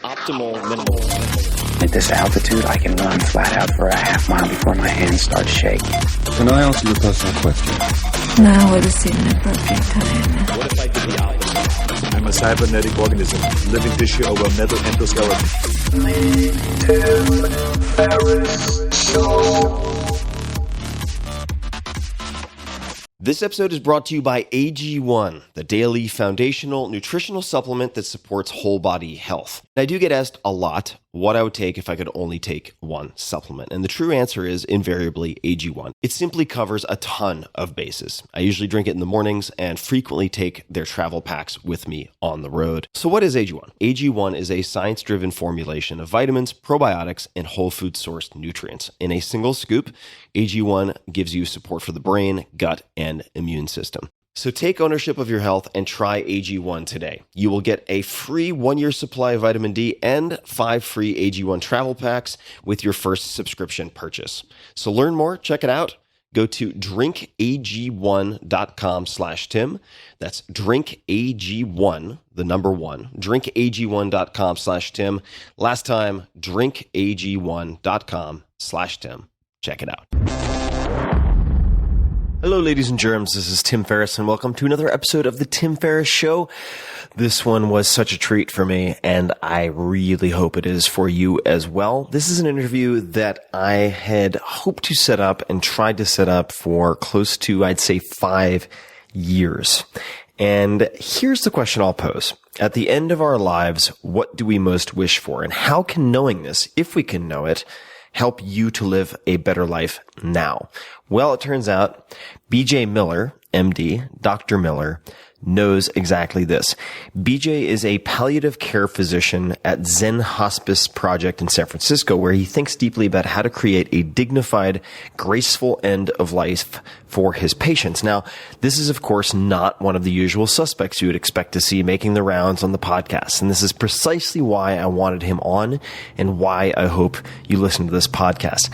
optimal minimal. At this altitude, I can run flat out for a half mile before my hands start shaking. Can I ask you a personal question? Now would seem an appropriate time. What if I did the opposite? I'm a cybernetic organism, living tissue over metal endoskeleton. This episode is brought to you by AG1, the daily foundational nutritional supplement that supports whole body health. I do get asked a lot what I would take if I could only take one supplement. And the true answer is invariably AG1. It simply covers a ton of bases. I usually drink it in the mornings and frequently take their travel packs with me on the road. So what is AG1? AG1 is a science-driven formulation of vitamins, probiotics, and whole food sourced nutrients. In a single scoop, AG1 gives you support for the brain, gut, and immune system. So take ownership of your health and try AG1 today. You will get a free 1-year supply of vitamin D and 5 free AG1 travel packs with your first subscription purchase. So learn more, check it out. Go to drinkag1.com/Tim. That's drinkag1, the number 1, drinkag1.com/Tim. Last time, drinkag1.com/Tim. Check it out. Hello, ladies and germs. This is Tim Ferriss, and welcome to another episode of The Tim Ferriss Show. This one was such a treat for me, and I really hope it is for you as well. This is an interview that I had hoped to set up and tried to set up for close to, I'd say, 5 years. And here's the question I'll pose. At the end of our lives, what do we most wish for? And how can knowing this, if we can know it, help you to live a better life now? Well, it turns out BJ Miller, MD, Dr. Miller, knows exactly this. BJ is a palliative care physician at Zen Hospice Project in San Francisco, where he thinks deeply about how to create a dignified, graceful end of life for his patients. Now, this is, of course, not one of the usual suspects you would expect to see making the rounds on the podcast. And this is precisely why I wanted him on and why I hope you listen to this podcast.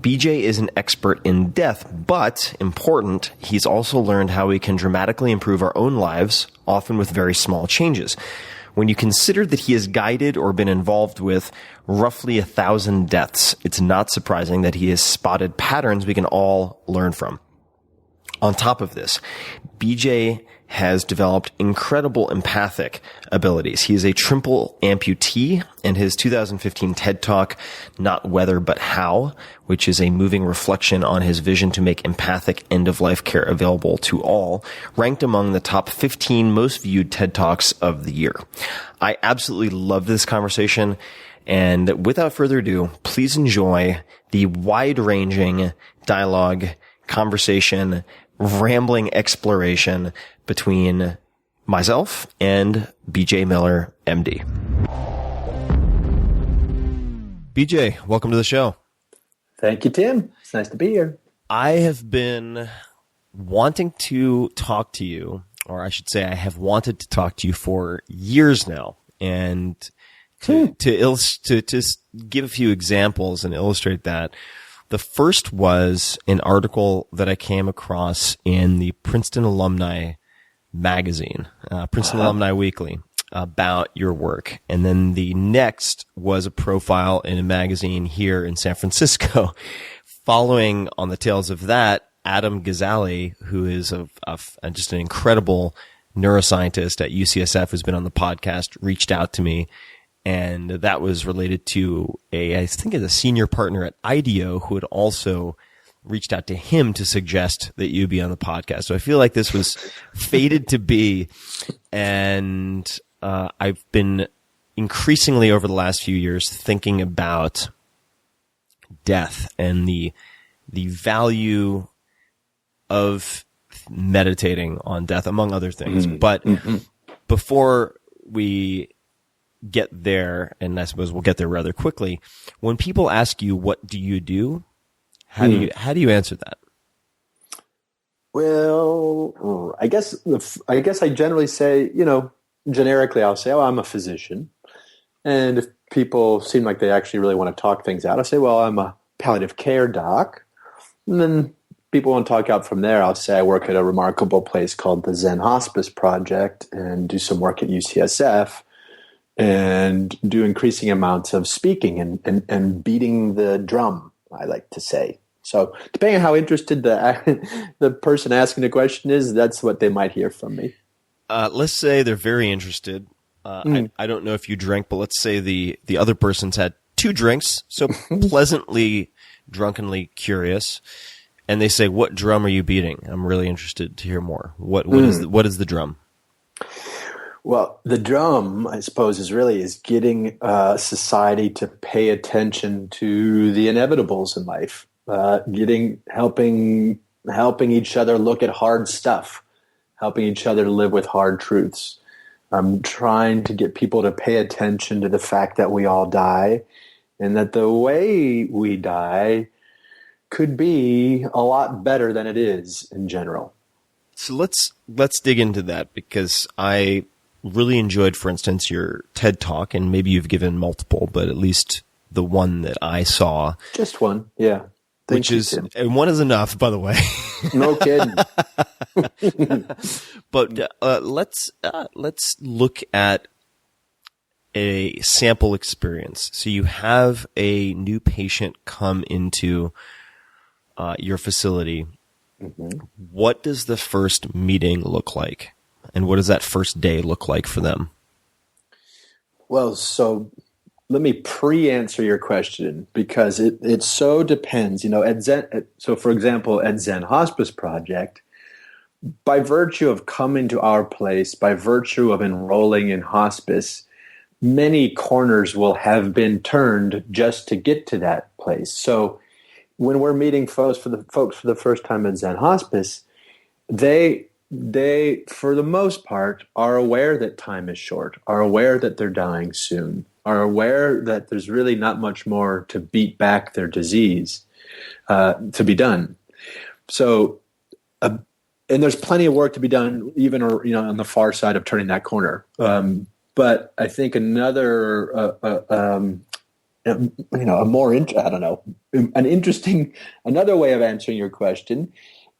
BJ is an expert in death, but important, he's also learned how we can dramatically improve our own lives, often with very small changes. When you consider that he has guided or been involved with roughly 1,000 deaths, it's not surprising that he has spotted patterns we can all learn from. On top of this, BJ has developed incredible empathic abilities. He is a triple amputee, and his 2015 TED Talk, Not Whether But How, which is a moving reflection on his vision to make empathic end-of-life care available to all, ranked among the top 15 most viewed TED Talks of the year. I absolutely love this conversation, and without further ado, please enjoy the wide-ranging dialogue, conversation, rambling exploration between myself and BJ Miller, MD. BJ, welcome to the show. Thank you, Tim. It's nice to be here. I have been wanting to talk to you, or I should say I have wanted to talk to you for years now. And to give a few examples and illustrate that, the first was an article that I came across in the Princeton Alumni magazine, Princeton Alumni Weekly, about your work. And then the next was a profile in a magazine here in San Francisco. Following on the tails of that, Adam Gazzaley, who is just an incredible neuroscientist at UCSF who's been on the podcast, reached out to me. And that was related to I think it's a senior partner at IDEO who had also reached out to him to suggest that you be on the podcast. So I feel like this was fated to be. And I've been increasingly over the last few years thinking about death and the value of meditating on death, among other things. But before we get there, and I suppose we'll get there rather quickly, when people ask you, what do you do? How do you answer that? Well, I guess I generally say, generically I'll say, I'm a physician. And if people seem like they actually really want to talk things out, I'll say, well, I'm a palliative care doc. And then people want to talk out from there. I'll say I work at a remarkable place called the Zen Hospice Project and do some work at UCSF. and do increasing amounts of speaking and beating the drum, I like to say. So depending on how interested the person asking the question is, that's what they might hear from me. Let's say they're very interested. I don't know if you drank, but let's say the other person's had 2 drinks, so pleasantly, drunkenly curious, and they say, "What drum are you beating?" I'm really interested to hear more. What is the drum? Well, the drum, I suppose, is getting society to pay attention to the inevitables in life, helping each other look at hard stuff, helping each other to live with hard truths. I'm trying to get people to pay attention to the fact that we all die, and that the way we die could be a lot better than it is in general. So let's dig into that, because I really enjoyed, for instance, your TED Talk, and maybe you've given multiple, but at least the one that I saw. Just one, yeah. And one is enough, by the way. No kidding. But let's look at a sample experience. So you have a new patient come into your facility. Mm-hmm. What does the first meeting look like? And what does that first day look like for them? Well, so let me pre-answer your question, because it so depends. So for example, at Zen Hospice Project, by virtue of coming to our place, by virtue of enrolling in hospice, many corners will have been turned just to get to that place. So when we're meeting folks for the first time at Zen Hospice, they for the most part are aware that time is short, are aware that they're dying soon, are aware that there's really not much more to beat back their disease to be done. So, and there's plenty of work to be done, even on the far side of turning that corner. But I think another another way of answering your question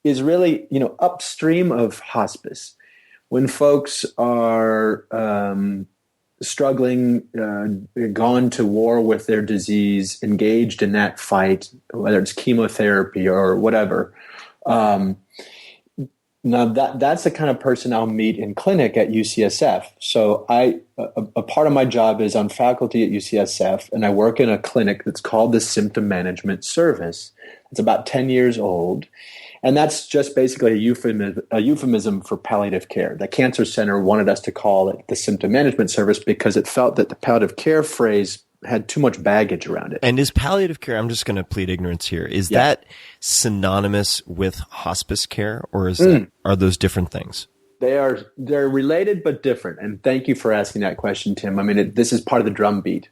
is really, upstream of hospice. When folks are struggling, gone to war with their disease, engaged in that fight, whether it's chemotherapy or whatever. Now that's the kind of person I'll meet in clinic at UCSF. So a part of my job is I'm faculty at UCSF, and I work in a clinic that's called the Symptom Management Service. It's about 10 years old. And that's just basically a euphemism for palliative care. The Cancer Center wanted us to call it the Symptom Management Service because it felt that the palliative care phrase had too much baggage around it. And is palliative care, I'm just going to plead ignorance here, is that synonymous with hospice care, or are those different things? They're related but different. And thank you for asking that question, Tim. I mean, this is part of the drumbeat.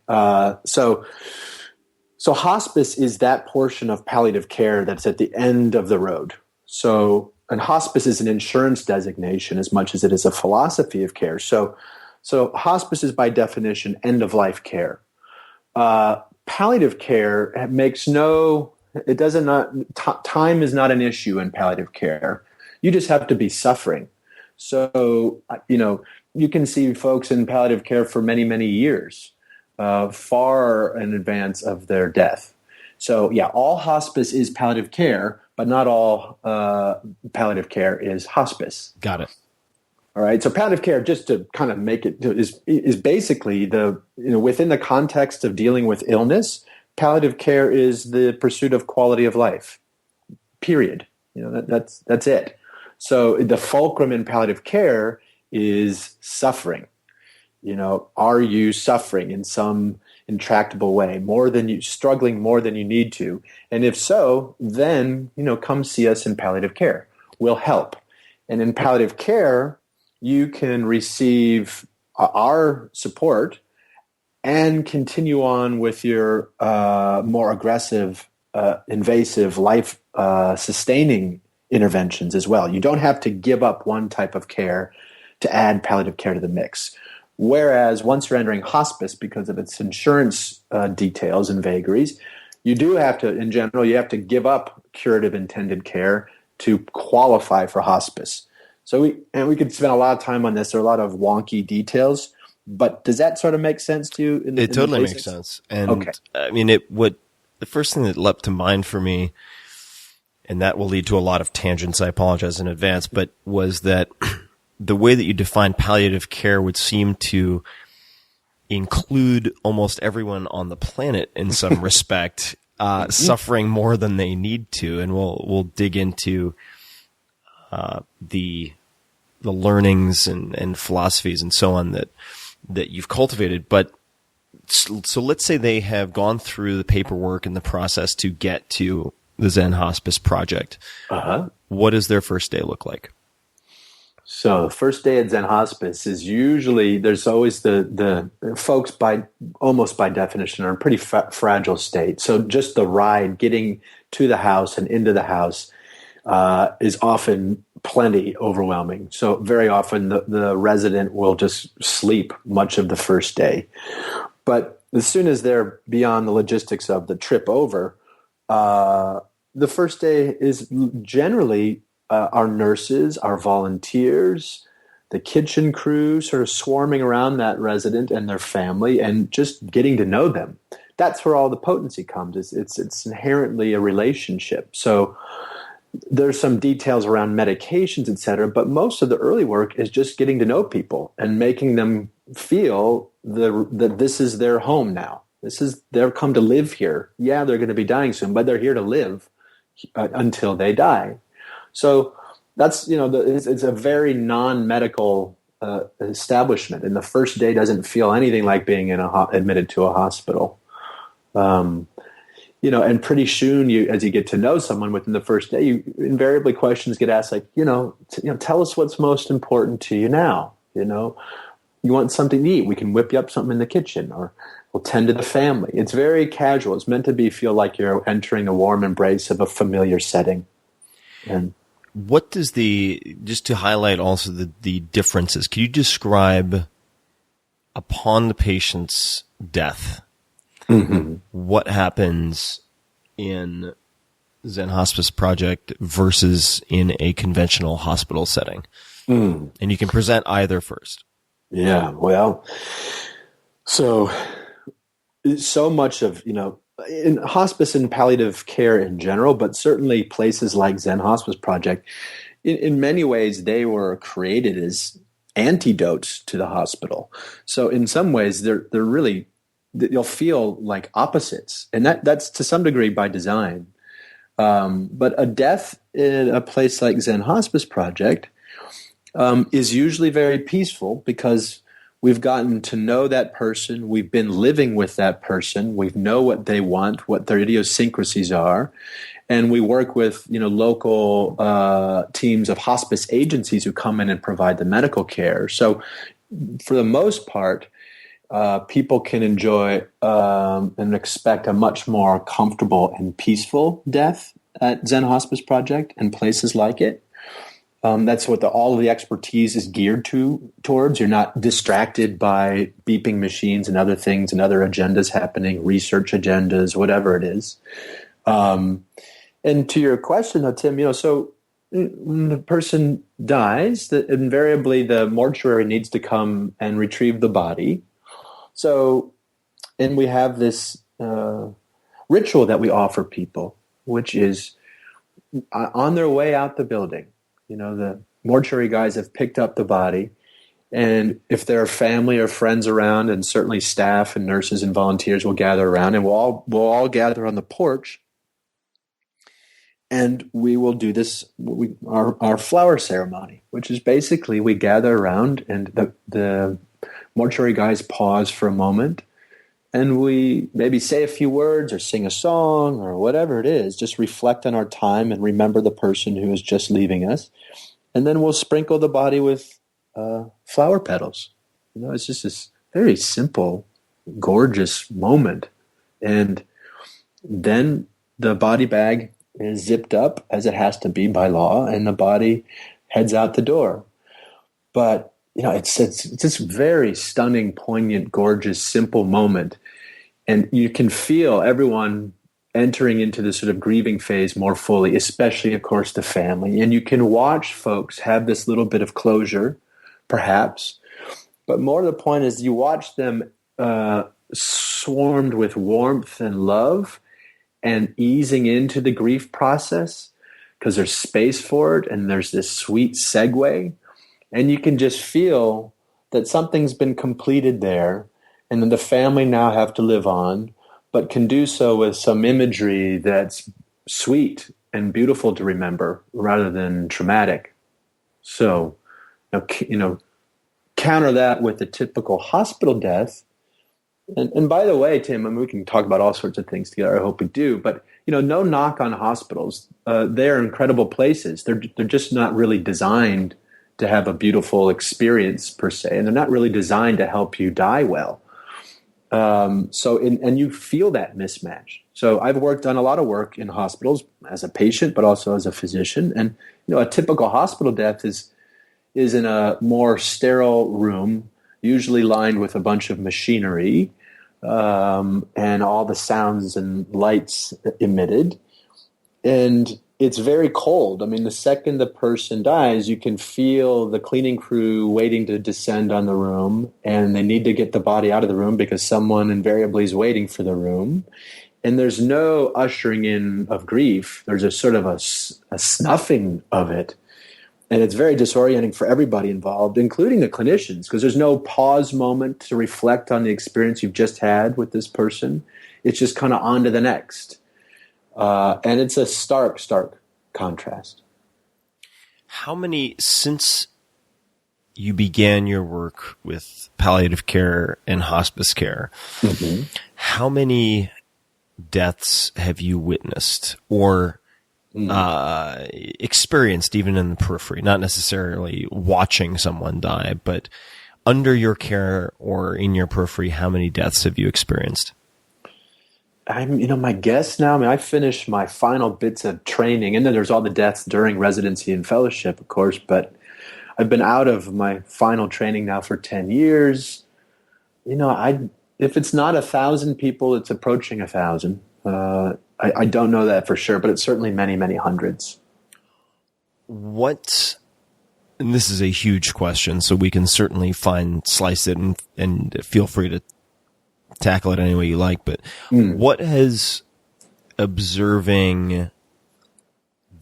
So hospice is that portion of palliative care that's at the end of the road. So, and hospice is an insurance designation as much as it is a philosophy of care. So hospice is by definition end-of-life care. Palliative care time is not an issue in palliative care. You just have to be suffering. So, you can see folks in palliative care for many, many years. Far in advance of their death. So yeah, all hospice is palliative care, but not all palliative care is hospice. Got it. All right. So palliative care, just to kind of make it, is basically within the context of dealing with illness, palliative care is the pursuit of quality of life. Period. That's it. So the fulcrum in palliative care is suffering. Are you suffering in some intractable way, struggling more than you need to? And if so, then, come see us in palliative care. We'll help. And in palliative care, you can receive our support and continue on with your more aggressive, invasive, life sustaining interventions as well. You don't have to give up one type of care to add palliative care to the mix. Whereas once you're entering hospice, because of its insurance details and vagaries, you do have to, in general, you have to give up curative intended care to qualify for hospice. So we could spend a lot of time on this. There are a lot of wonky details, But does that sort of make sense to you? It in the totally makes basics? sense. And Okay. I mean, the first thing that leapt to mind for me, and that will lead to a lot of tangents, I apologize in advance, but was that the way that you define palliative care would seem to include almost everyone on the planet in some respect, suffering more than they need to. And we'll dig into, the learnings and philosophies and so on that you've cultivated. But so let's say they have gone through the paperwork and the process to get to the Zen Hospice project. What does their first day look like? So the first day at Zen Hospice is usually, there's always the folks almost by definition are in a pretty fragile state. So just the ride, getting to the house and into the house is often plenty overwhelming. So very often the resident will just sleep much of the first day. But as soon as they're beyond the logistics of the trip over, the first day is generally our nurses, our volunteers, the kitchen crew sort of swarming around that resident and their family and just getting to know them. That's where all the potency comes. It's inherently a relationship. So there's some details around medications, et cetera, but most of the early work is just getting to know people and making them feel that this is their home now. They're come to live here. Yeah, they're going to be dying soon, but they're here to live until they die. So that's, it's a very non-medical establishment. And the first day doesn't feel anything like being admitted to a hospital. And pretty soon, as you get to know someone within the first day, you invariably questions get asked like, tell us what's most important to you now. You want something to eat? We can whip you up something in the kitchen, or we'll tend to the family. It's very casual. It's meant to feel like you're entering the warm embrace of a familiar setting. And what does just to highlight also the differences, can you describe upon the patient's death, what happens in Zen Hospice Project versus in a conventional hospital setting? And you can present either first. Yeah, well, so much of, in hospice and palliative care in general, but certainly places like Zen Hospice Project, in many ways, they were created as antidotes to the hospital. So in some ways, they're really, you'll feel like opposites. And that's to some degree by design. But a death in a place like Zen Hospice Project is usually very peaceful because we've gotten to know that person. We've been living with that person. We know what they want, what their idiosyncrasies are. And we work with, local teams of hospice agencies who come in and provide the medical care. So for the most part, people can enjoy and expect a much more comfortable and peaceful death at Zen Hospice Project and places like it. That's what all of the expertise is geared towards. You're not distracted by beeping machines and other things and other agendas happening, research agendas, whatever it is. And to your question, though, Tim, so when the person dies, invariably the mortuary needs to come and retrieve the body. So, and we have this ritual that we offer people, which is on their way out the building. The mortuary guys have picked up the body, and if there are family or friends around, and certainly staff and nurses and volunteers will gather around, and we'll all gather on the porch, and we will do this, our flower ceremony, which is basically we gather around, and the mortuary guys pause for a moment, and we maybe say a few words or sing a song or whatever it is, just reflect on our time and remember the person who is just leaving us. And then we'll sprinkle the body with flower petals. It's just this very simple, gorgeous moment. And then the body bag is zipped up as it has to be by law, and the body heads out the door. But it's this very stunning, poignant, gorgeous, simple moment. And you can feel everyone entering into this sort of grieving phase more fully, especially, of course, the family. And you can watch folks have this little bit of closure, perhaps. But more to the point is you watch them swarmed with warmth and love and easing into the grief process because there's space for it and there's this sweet segue. And you can just feel that something's been completed there and then the family now have to live on, but can do so with some imagery that's sweet and beautiful to remember rather than traumatic. So, counter that with the typical hospital death. And by the way, Tim, I mean, we can talk about all sorts of things together. I hope we do. But, no knock on hospitals. They're incredible places. They're just not really designed to have a beautiful experience per se. And they're not really designed to help you die well. And you feel that mismatch. So I've done a lot of work in hospitals as a patient, but also as a physician. And, a typical hospital death is in a more sterile room, usually lined with a bunch of machinery, and all the sounds and lights emitted. And it's very cold. I mean, the second the person dies, you can feel the cleaning crew waiting to descend on the room, and they need to get the body out of the room because someone invariably is waiting for the room. And there's no ushering in of grief. There's a sort of a snuffing of it. And it's very disorienting for everybody involved, including the clinicians, because there's no pause moment to reflect on the experience you've just had with this person. It's just kind of on to the next. And it's a stark contrast. Since you began your work with palliative care and hospice care, how many deaths have you witnessed or experienced even in the periphery, not necessarily watching someone die, but under your care or in your periphery, how many deaths have you experienced? My guess now, I finished my final bits of training, and then there's all the deaths during residency and fellowship, of course, but I've been out of my final training now for 10 years. If it's not 1,000 people, it's approaching 1,000. I don't know that for sure, but it's certainly many, many hundreds. And this is a huge question, so we can certainly slice it and feel free to tackle it any way you like, but what has observing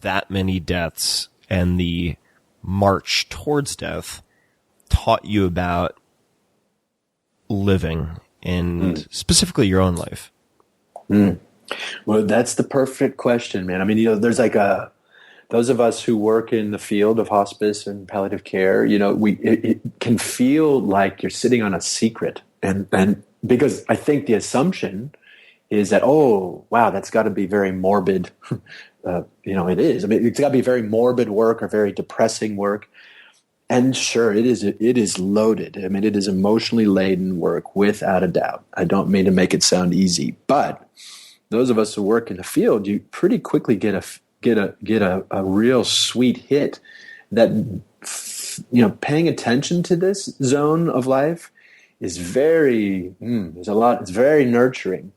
that many deaths and the march towards death taught you about living and specifically your own life? Well, that's the perfect question, man. There's those of us who work in the field of hospice and palliative care, it can feel like you're sitting on a secret. And because I think the assumption is that, oh, wow, that's got to be very morbid. It is. It's got to be very morbid work or very depressing work. And sure, it is loaded. It is emotionally laden work without a doubt. I don't mean to make it sound easy, but those of us who work in the field, you pretty quickly get a real sweet hit that, paying attention to this zone of life is very, it's very nurturing.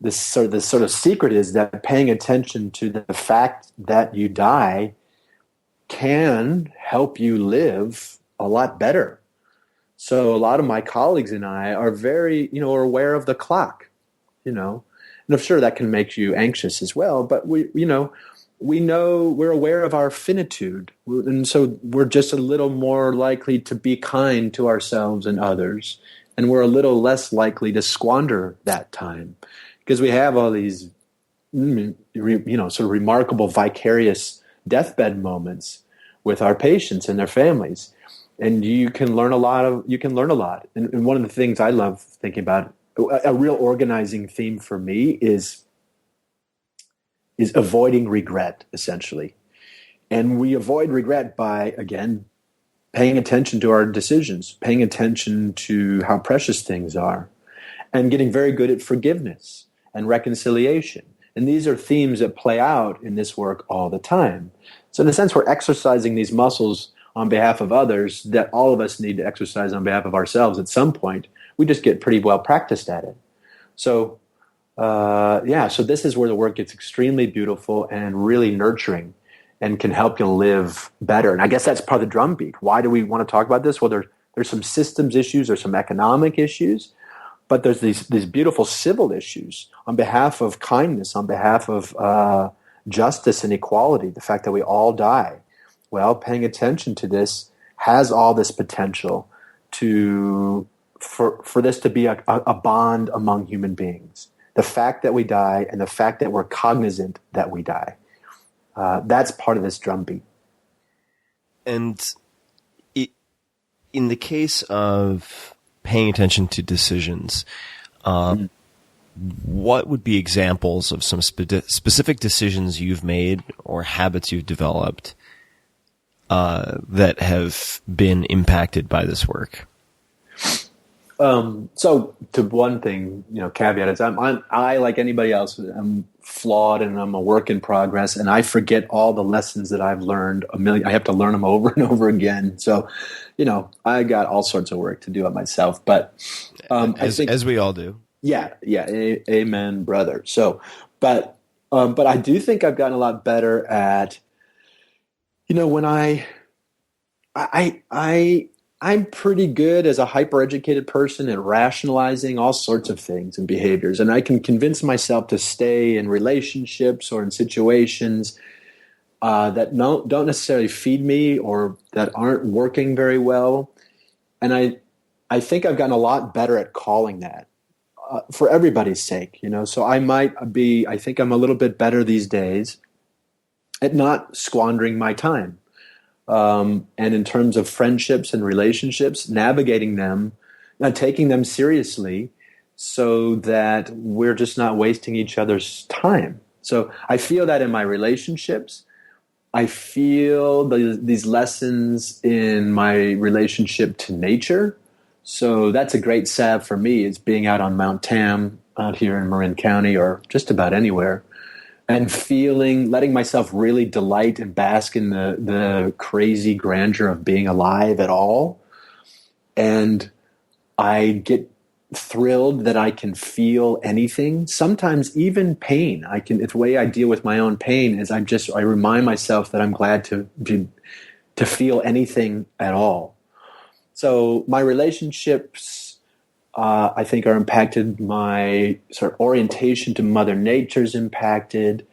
The sort of secret is that paying attention to the fact that you die can help you live a lot better. So a lot of my colleagues and I are very, are aware of the clock, and I'm sure that can make you anxious as well, but we know we're aware of our finitude. And so we're just a little more likely to be kind to ourselves and others. And we're a little less likely to squander that time because we have all these, sort of remarkable vicarious deathbed moments with our patients and their families. And you can learn a lot. And one of the things I love thinking about, a real organizing theme for me is avoiding regret, essentially. And we avoid regret by, again, paying attention to our decisions, paying attention to how precious things are, and getting very good at forgiveness and reconciliation. And these are themes that play out in this work all the time. So in a sense, we're exercising these muscles on behalf of others that all of us need to exercise on behalf of ourselves at some point. We just get pretty well practiced at it. So, so this is where the work gets extremely beautiful and really nurturing and can help you live better. And I guess that's part of the drumbeat. Why do we want to talk about this? Well, there's There's some systems issues, there's some economic issues, but there's these beautiful civil issues on behalf of kindness, on behalf of justice and equality, the fact that we all die. Well, paying attention to this has all this potential for this to be a bond among human beings. The fact that we die and the fact that we're cognizant that we die. That's part of this drumbeat. And in the case of paying attention to decisions, what would be examples of some specific decisions you've made or habits you've developed that have been impacted by this work? So to one thing, caveat is I like anybody else, I'm flawed and I'm a work in progress, and I forget all the lessons that I've learned I have to learn them over and over again. So, I got all sorts of work to do on myself, but, as we all do. Yeah. Amen, brother. So, but I do think I've gotten a lot better at, when I'm pretty good as a hyper-educated person at rationalizing all sorts of things and behaviors. And I can convince myself to stay in relationships or in situations that don't necessarily feed me or that aren't working very well. And I think I've gotten a lot better at calling that for everybody's sake, So I think I'm a little bit better these days at not squandering my time. And in terms of friendships and relationships, navigating them, taking them seriously so that we're just not wasting each other's time. So I feel that in my relationships. I feel these lessons in my relationship to nature. So that's a great salve for me, is being out on Mount Tam out here in Marin County or just about anywhere. And letting myself really delight and bask in the crazy grandeur of being alive at all. And I get thrilled that I can feel anything, sometimes even pain. The way I deal with my own pain is I remind myself that I'm glad to feel anything at all. So my relationships, I think, are impacted. My sort of orientation to Mother Nature's impacted.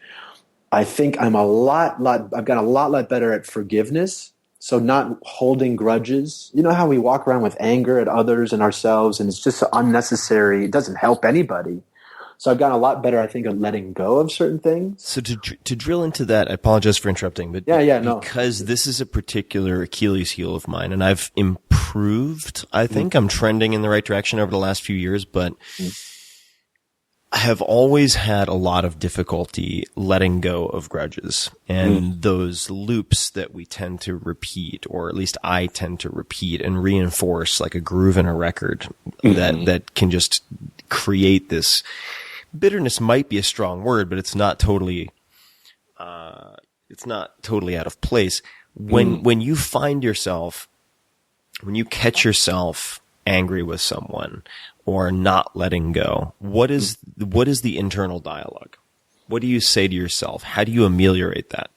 I think I've got a lot better at forgiveness. So not holding grudges. You know how we walk around with anger at others and ourselves, and it's just unnecessary. It doesn't help anybody. So I've gotten a lot better, I think, at letting go of certain things. So to drill into that, I apologize for interrupting, but because this is a particular Achilles heel of mine, and I've improved. I think I'm trending in the right direction over the last few years, but I have always had a lot of difficulty letting go of grudges and those loops that we tend to repeat, or at least I tend to repeat and reinforce like a groove in a record that can just create this. Bitterness might be a strong word, but it's not totally out of place. When you find yourself, when you catch yourself angry with someone or not letting go, what is the internal dialogue? What do you say to yourself? How do you ameliorate that?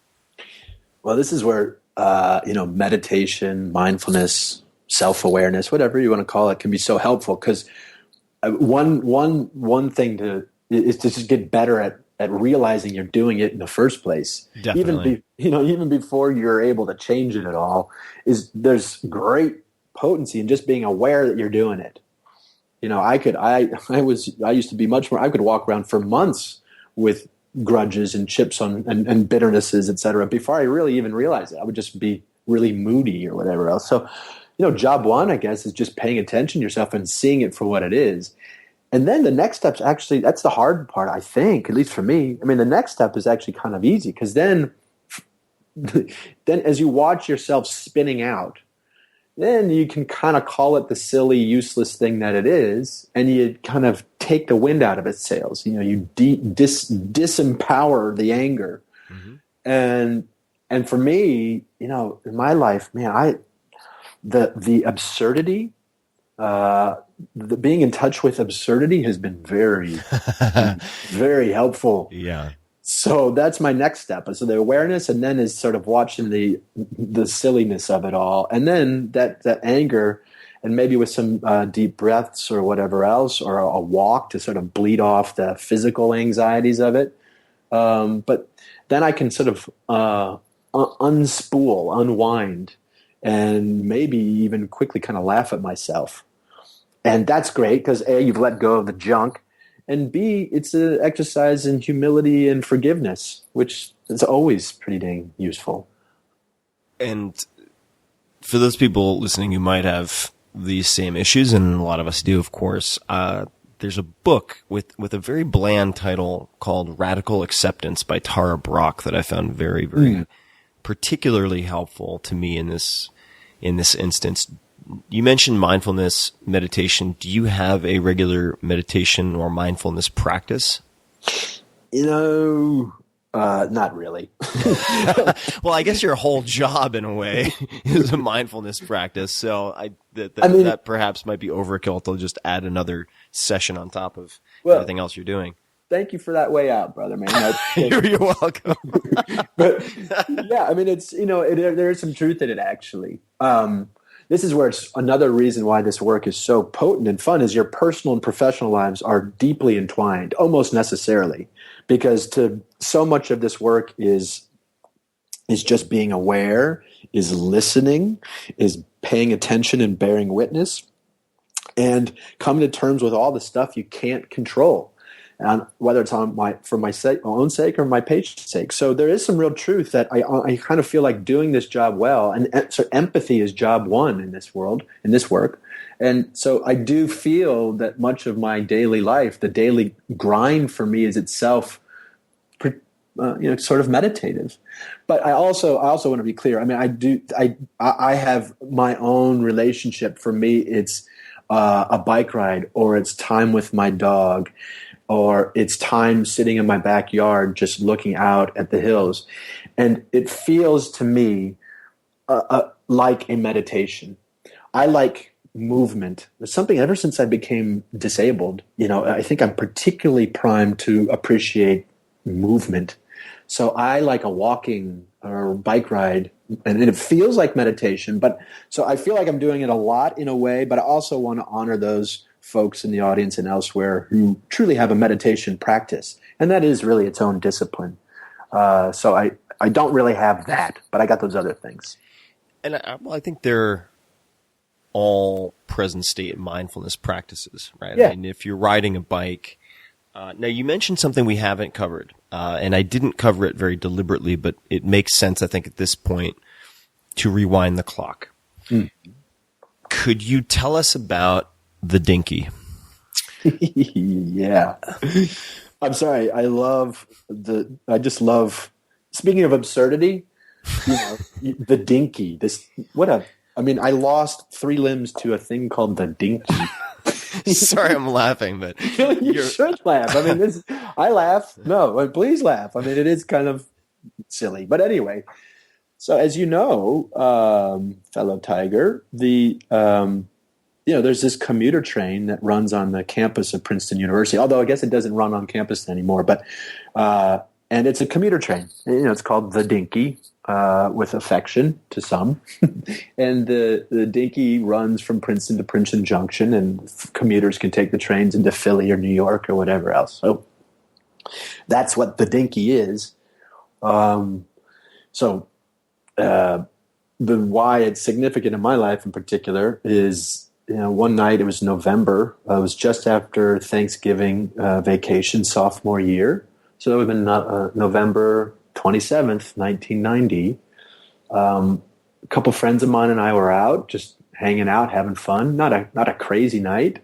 Well, this is where meditation, mindfulness, self-awareness, whatever you want to call it, can be so helpful, because one thing is to just get better at realizing you're doing it in the first place. Definitely. Even before you're able to change it at all, there's great potency in just being aware that you're doing it. I used to be much more. I could walk around for months with grudges and chips on and bitternesses, etc. Before I really even realized it, I would just be really moody or whatever else. So, job one, I guess, is just paying attention to yourself and seeing it for what it is. And then the next step's actually, that's the hard part, I think, at least for me. I mean, the next step is actually kind of easy, because then as you watch yourself spinning out, then you can kind of call it the silly, useless thing that it is, and you kind of take the wind out of its sails. You disempower the anger. Mm-hmm. And for me, in my life, man, the absurdity, being in touch with absurdity has been very, very helpful. Yeah. So that's my next step. So the awareness, and then is sort of watching the silliness of it all, and then that anger, and maybe with some deep breaths or whatever else, or a walk to sort of bleed off the physical anxieties of it. But then I can sort of unspool, unwind, and maybe even quickly kind of laugh at myself. And that's great because A, you've let go of the junk, and B, it's an exercise in humility and forgiveness, which is always pretty dang useful. And for those people listening who might have these same issues, and a lot of us do, of course, there's a book with a very bland title called Radical Acceptance by Tara Brach that I found very, very particularly helpful to me in this instance. You mentioned mindfulness meditation. Do you have a regular meditation or mindfulness practice? Not really. Well, I guess your whole job, in a way, is a mindfulness practice. So that perhaps might be overkill to just add another session on top of everything else you're doing. Thank you for that way out, brother, man. You're welcome. But yeah, I mean, it's, there is some truth in it, actually. This is where it's another reason why this work is so potent and fun is your personal and professional lives are deeply entwined, almost necessarily, because so much of this work is just being aware, is listening, is paying attention and bearing witness, and coming to terms with all the stuff you can't control. And whether it's for my own sake or my patient's sake. So there is some real truth that I kind of feel like doing this job well, and so empathy is job one in this world, in this work. And so I do feel that much of my daily life, the daily grind for me is itself, sort of meditative. But I also want to be clear. I mean, I have my own relationship. For me, it's a bike ride, or it's time with my dog, or it's time sitting in my backyard just looking out at the hills. And it feels to me like a meditation. I like movement. There's something ever since I became disabled, I think I'm particularly primed to appreciate movement. So I like a walking or bike ride, and it feels like meditation. But so I feel like I'm doing it a lot in a way, but I also want to honor those folks in the audience and elsewhere who truly have a meditation practice. And that is really its own discipline. So I don't really have that, but I got those other things. And I think they're all present state mindfulness practices, right? Yeah. I mean, if you're riding a bike, now you mentioned something we haven't covered, and I didn't cover it very deliberately, but it makes sense, I think, at this point to rewind the clock. Could you tell us about the Dinky? Yeah. I'm sorry. I just love, speaking of absurdity, the Dinky. I lost 3 limbs to a thing called the Dinky. Sorry, I'm laughing, but you should laugh. I mean, I laugh. No, please laugh. I mean, it is kind of silly. But anyway, so as you know, fellow Tiger, there's this commuter train that runs on the campus of Princeton University, although I guess it doesn't run on campus anymore. But and it's a commuter train. It's called the Dinky, with affection to some. And the Dinky runs from Princeton to Princeton Junction, and commuters can take the trains into Philly or New York or whatever else. So that's what the Dinky is. The why it's significant in my life in particular is, one night, it was November. It was just after Thanksgiving vacation, sophomore year. So that would have been November 27th, 1990. A couple friends of mine and I were out, just hanging out, having fun. Not a crazy night,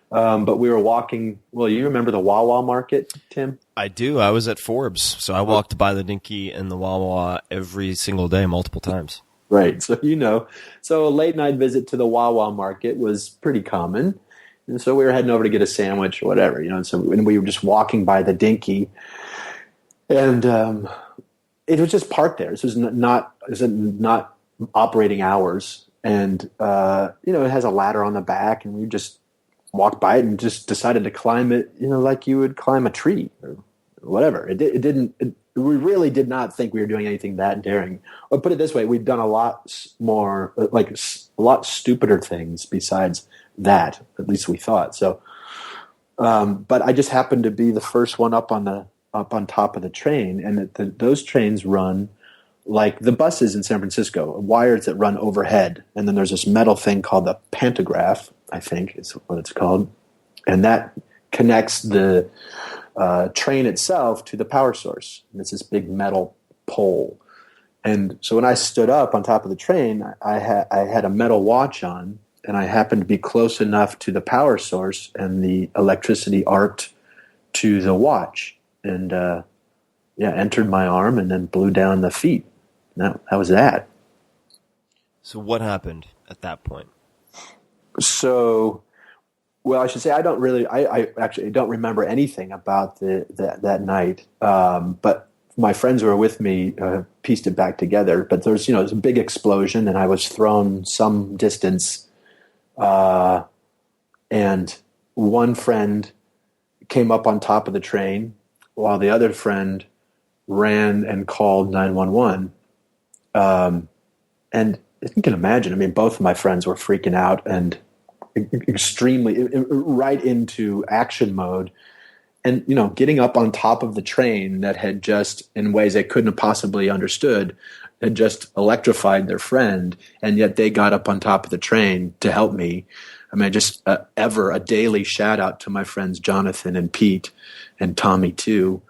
but we were walking. Well, you remember the Wawa Market, Tim? I do. I was at Forbes, so I walked by the Dinky and the Wawa every single day, multiple times. Right. So, so a late night visit to the Wawa Market was pretty common. And so we were heading over to get a sandwich or whatever, and we were just walking by the Dinky, and it was just parked there. This was not operating hours. And, it has a ladder on the back, and we just walked by it and just decided to climb it, like you would climb a tree or whatever. We really did not think we were doing anything that daring. Or put it this way, we've done a lot more, like a lot stupider things besides that. At least we thought so. But I just happened to be the first one up on top of the train, and those trains run like the buses in San Francisco, wires that run overhead, and then there's this metal thing called the pantograph, I think is what it's called, and that connects the train itself to the power source. And it's this big metal pole. And so when I stood up on top of the train, I had a metal watch on, and I happened to be close enough to the power source, and the electricity arced to the watch and entered my arm and then blew down the feet. That was that. So what happened at that point? So, well, I should say I actually don't remember anything about that night. But my friends who were with me pieced it back together. But there's a big explosion, and I was thrown some distance. And one friend came up on top of the train, while the other friend ran and called 911. And you can imagine, I mean, both of my friends were freaking out and extremely right into action mode. And, getting up on top of the train that had just, in ways they couldn't have possibly understood, had just electrified their friend, and yet they got up on top of the train to help me. I mean, just a daily shout out to my friends Jonathan and Pete and Tommy too,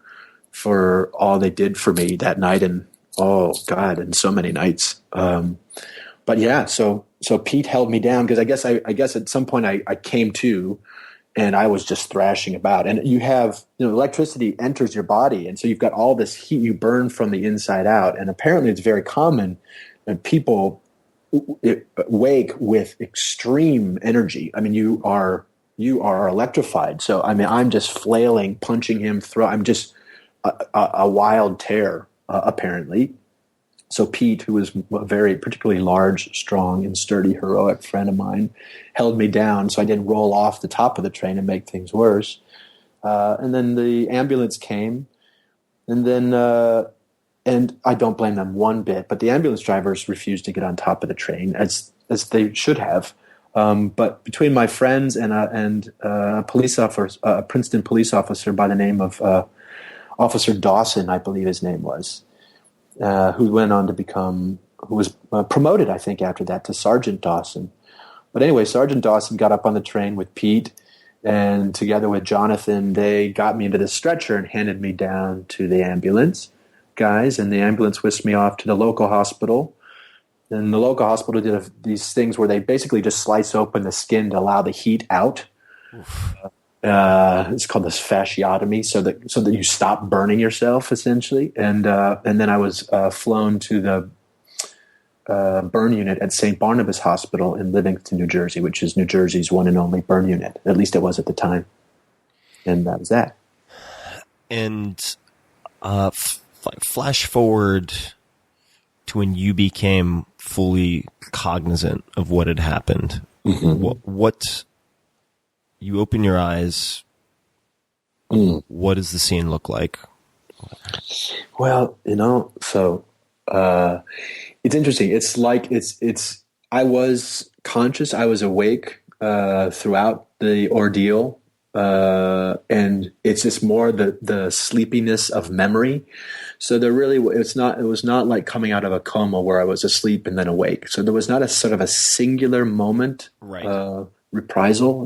for all they did for me that night, and oh God, and so many nights. But yeah, so Pete held me down, because I guess at some point I came to, and I was just thrashing about. And you have, electricity enters your body, and so you've got all this heat you burn from the inside out. And apparently it's very common that people wake with extreme energy. I mean, you are electrified. So I mean, I'm just flailing, punching him through. I'm just a wild tear, apparently. So Pete, who was a very particularly large, strong, and sturdy, heroic friend of mine, held me down so I didn't roll off the top of the train and make things worse. And then the ambulance came, and then and I don't blame them one bit, but the ambulance drivers refused to get on top of the train, as they should have. But between my friends and a police officer, a Princeton police officer by the name of Officer Dawson, I believe his name was, who went on to who was promoted, I think, after that to Sergeant Dawson. But anyway, Sergeant Dawson got up on the train with Pete, and together with Jonathan, they got me into the stretcher and handed me down to the ambulance guys, and the ambulance whisked me off to the local hospital. And the local hospital did these things where they basically just slice open the skin to allow the heat out. It's called this fasciotomy, so that you stop burning yourself, essentially. And then I was flown to the burn unit at St. Barnabas Hospital in Livingston, New Jersey, which is New Jersey's one and only burn unit. At least it was at the time. And that was that. And flash forward to when you became fully cognizant of what had happened. Mm-hmm. What you open your eyes. What does the scene look like? Well, so it's interesting. It's like I was conscious. I was awake throughout the ordeal. And it's just more the sleepiness of memory. So it was not like coming out of a coma where I was asleep and then awake. So there was not a sort of a singular moment, right. Reprisal,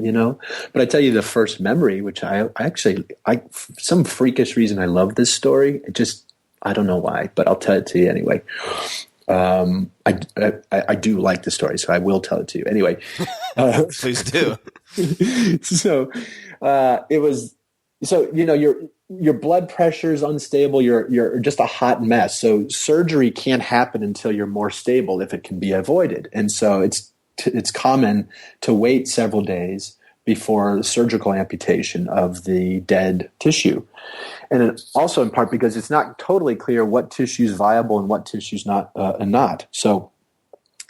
but I tell you the first memory, which I for some freakish reason, I love this story. I don't know why, but I'll tell it to you anyway. I do like the story, so I will tell it to you anyway. Please do. So it was. So your blood pressure is unstable. You're just a hot mess. So surgery can't happen until you're more stable, if it can be avoided. And so it's common to wait several days before surgical amputation of the dead tissue. And then also in part because it's not totally clear what tissue is viable and what tissue is not. So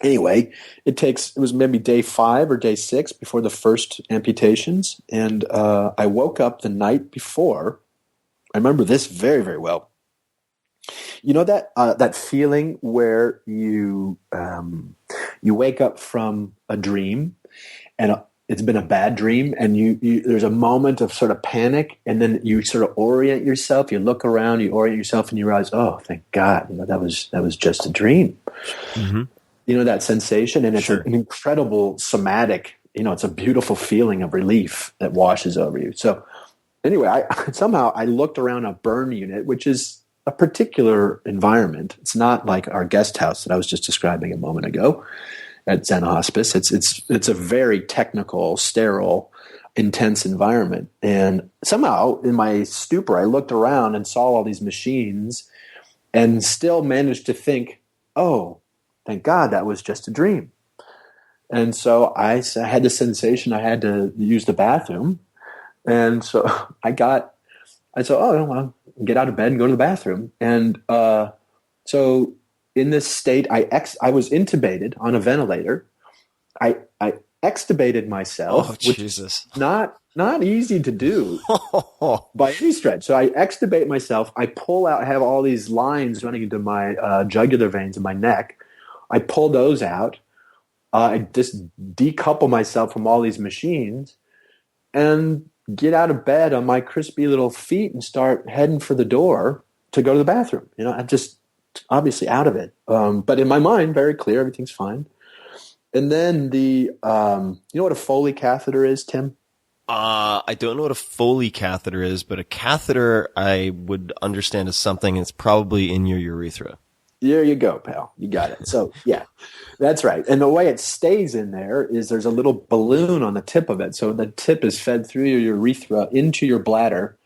anyway, it was maybe day 5 or day 6 before the first amputations. And I woke up the night before. I remember this very, very well. You know that feeling where you you wake up from a dream, and it's been a bad dream, and you there's a moment of sort of panic, and then you sort of orient yourself. You look around, you orient yourself, and you realize, oh, thank God, that was just a dream. Mm-hmm. That sensation, and it's an incredible somatic. It's a beautiful feeling of relief that washes over you. So anyway, I looked around a burn unit, which is a particular environment. It's not like our guest house that I was just describing a moment ago at Zen Hospice. It's a very technical, sterile, intense environment. And somehow in my stupor, I looked around and saw all these machines and still managed to think, oh, thank God that was just a dream. And so I had the sensation I had to use the bathroom. And so I said, oh, well, get out of bed and go to the bathroom. And so in this state, I was intubated on a ventilator. I extubated myself, which is not easy to do by any stretch. So I extubate myself. I pull out, I have all these lines running into my jugular veins in my neck. I pull those out. I just decouple myself from all these machines and get out of bed on my crispy little feet and start heading for the door to go to the bathroom. I'm just obviously out of it. But in my mind, very clear, everything's fine. And then you know what a Foley catheter is, Tim? I don't know what a Foley catheter is, but a catheter I would understand as something that's probably in your urethra. There you go, pal. You got it. So, yeah, that's right. And the way it stays in there is there's a little balloon on the tip of it. So the tip is fed through your urethra into your bladder,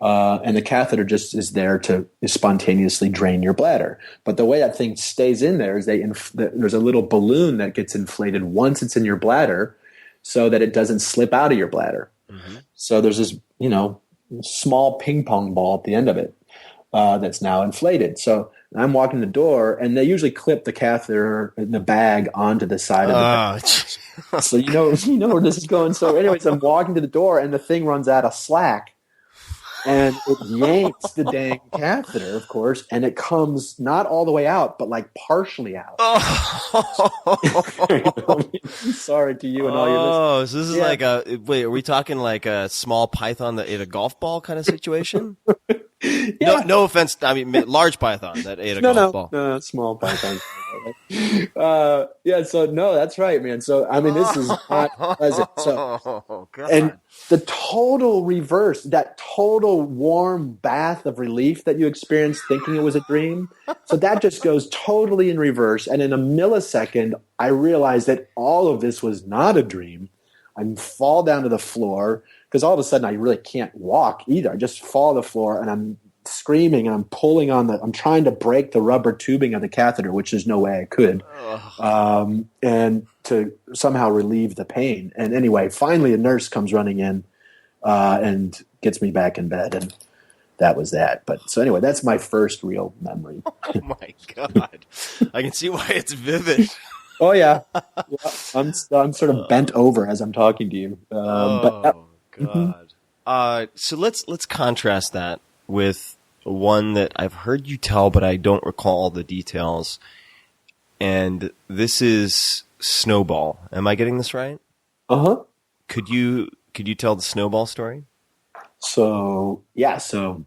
and the catheter just is there to spontaneously drain your bladder. But the way that thing stays in there is there's a little balloon that gets inflated once it's in your bladder so that it doesn't slip out of your bladder. Mm-hmm. So there's this, small ping pong ball at the end of it that's now inflated. So I'm walking the door, and they usually clip the catheter in the bag onto the side of the bag. So you know where this is going. So anyways, I'm walking to the door, and the thing runs out of slack, and it yanks the dang catheter, of course, and it comes not all the way out, but like partially out. Sorry to you and all your listeners. Oh, so this is like are we talking like a small python that ate a golf ball kind of situation? Yeah. No offense. I mean, large python that ate a golf ball. No, small python. So no, that's right, man. So I mean, this is not pleasant. So, and the total reverse, that total warm bath of relief that you experienced thinking it was a dream. So that just goes totally in reverse. And in a millisecond, I realized that all of this was not a dream. I fall down to the floor because all of a sudden I really can't walk either. I just fall to the floor and I'm screaming and I'm pulling on I'm trying to break the rubber tubing of the catheter, which there's no way I could, and to somehow relieve the pain. And anyway, finally a nurse comes running in and gets me back in bed, and that was that. But so anyway, that's my first real memory. Oh my God. I can see why it's vivid. Oh yeah. I'm sort of bent over as I'm talking to you. God. So let's contrast that with one that I've heard you tell, but I don't recall the details. And this is Snowball. Am I getting this right? Uh-huh. Could you tell the Snowball story? So a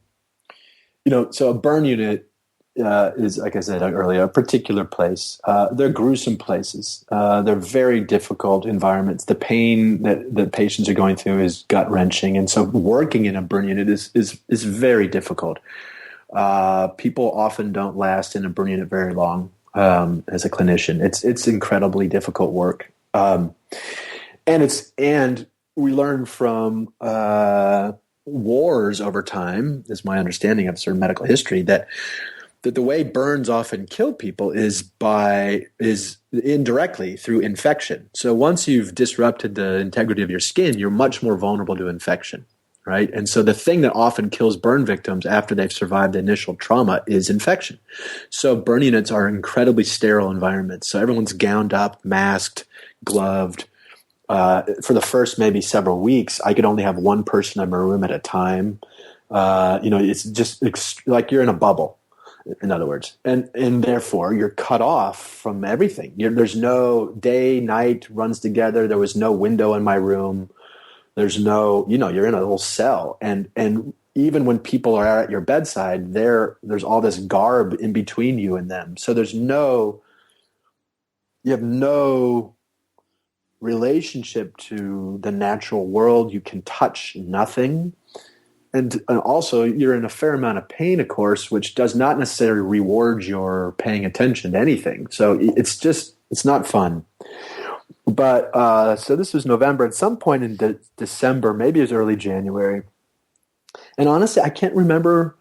burn unit is, like I said earlier, a particular place. They're gruesome places. They're very difficult environments. The pain that the patients are going through is gut-wrenching, and so working in a burn unit is very difficult. People often don't last in a burn unit very long as a clinician. It's incredibly difficult work, and we learn from wars over time, is my understanding of sort of medical history, that the way burns often kill people is indirectly through infection. So once you've disrupted the integrity of your skin, you're much more vulnerable to infection, right? And so the thing that often kills burn victims after they've survived the initial trauma is infection. So burn units are incredibly sterile environments. So everyone's gowned up, masked, gloved. For the first maybe several weeks, I could only have one person in my room at a time. It's just like you're in a bubble. in other words. And therefore, you're cut off from everything. There's no day, night runs together. There was no window in my room. There's no, you're in a little cell. And even when people are at your bedside, there's all this garb in between you and them. So you have no relationship to the natural world. You can touch nothing. And also, you're in a fair amount of pain, of course, which does not necessarily reward your paying attention to anything. So it's not fun. But so this was November. At some point in December, maybe it was early January. And honestly, I can't remember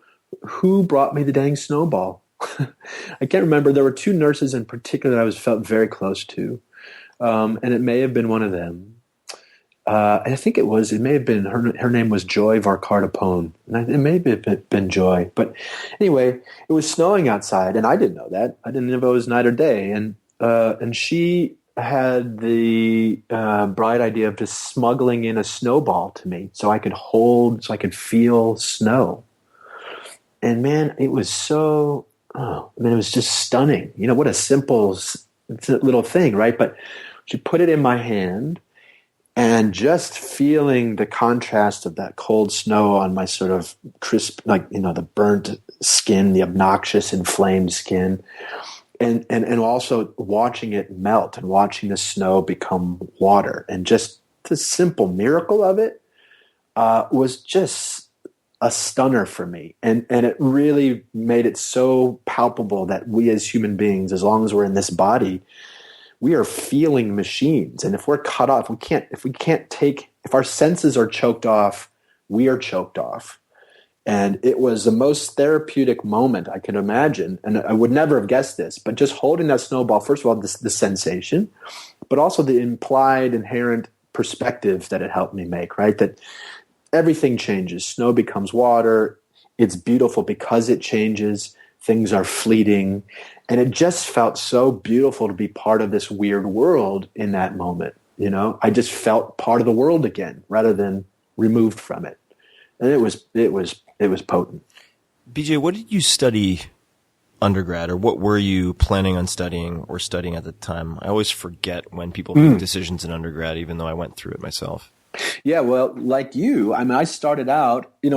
who brought me the dang snowball. I can't remember. There were two nurses in particular that I felt very close to. And it may have been one of them. I think it may have been, her name was Joy Varkartapone. And it may have been Joy. But anyway, it was snowing outside, and I didn't know that. I didn't know if it was night or day. And she had the bright idea of just smuggling in a snowball to me so I could feel snow. And man, it was it was just stunning. What a simple little thing, right? But she put it in my hand, and just feeling the contrast of that cold snow on my sort of crisp, the burnt skin, the obnoxious inflamed skin, and also watching it melt and watching the snow become water, and just the simple miracle of it was just a stunner for me. And it really made it so palpable that we as human beings, as long as we're in this body, we are feeling machines. And if we're cut off, if our senses are choked off, we are choked off. And it was the most therapeutic moment I can imagine. And I would never have guessed this, but just holding that snowball, first of all, the sensation, but also the implied inherent perspective that it helped me make, right? That everything changes. Snow becomes water. It's beautiful because it changes. Things are fleeting. And it just felt so beautiful to be part of this weird world in that moment. I just felt part of the world again rather than removed from it. And it was potent. BJ, what did you study undergrad, or what were you planning on studying or studying at the time? I always forget when people make decisions in undergrad, even though I went through it myself. Yeah, well, like you, I started out, I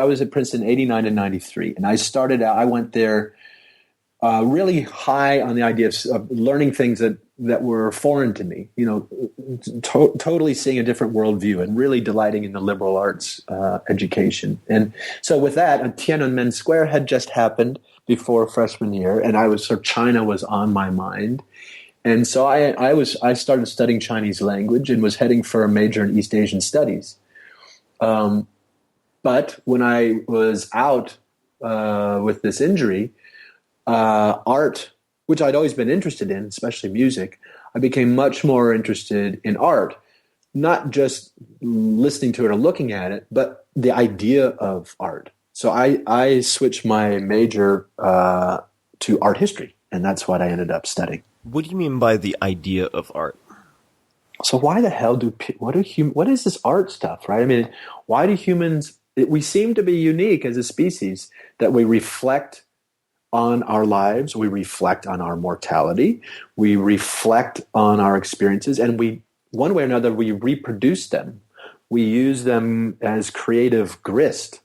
was at Princeton 89 and 93, and I went there really high on the idea of learning things that were foreign to me, totally seeing a different worldview and really delighting in the liberal arts education. And so with that, Tiananmen Square had just happened before freshman year, and China was on my mind. And so I started studying Chinese language and was heading for a major in East Asian studies. But when I was out with this injury, art, which I'd always been interested in, especially music, I became much more interested in art, not just listening to it or looking at it, but the idea of art. So I switched my major to art history, and that's what I ended up studying. What do you mean by the idea of art? So why the hell what is this art stuff, right? Why do humans, we seem to be unique as a species, that we reflect on our lives, we reflect on our mortality, we reflect on our experiences, and one way or another, we reproduce them. We use them as creative grist.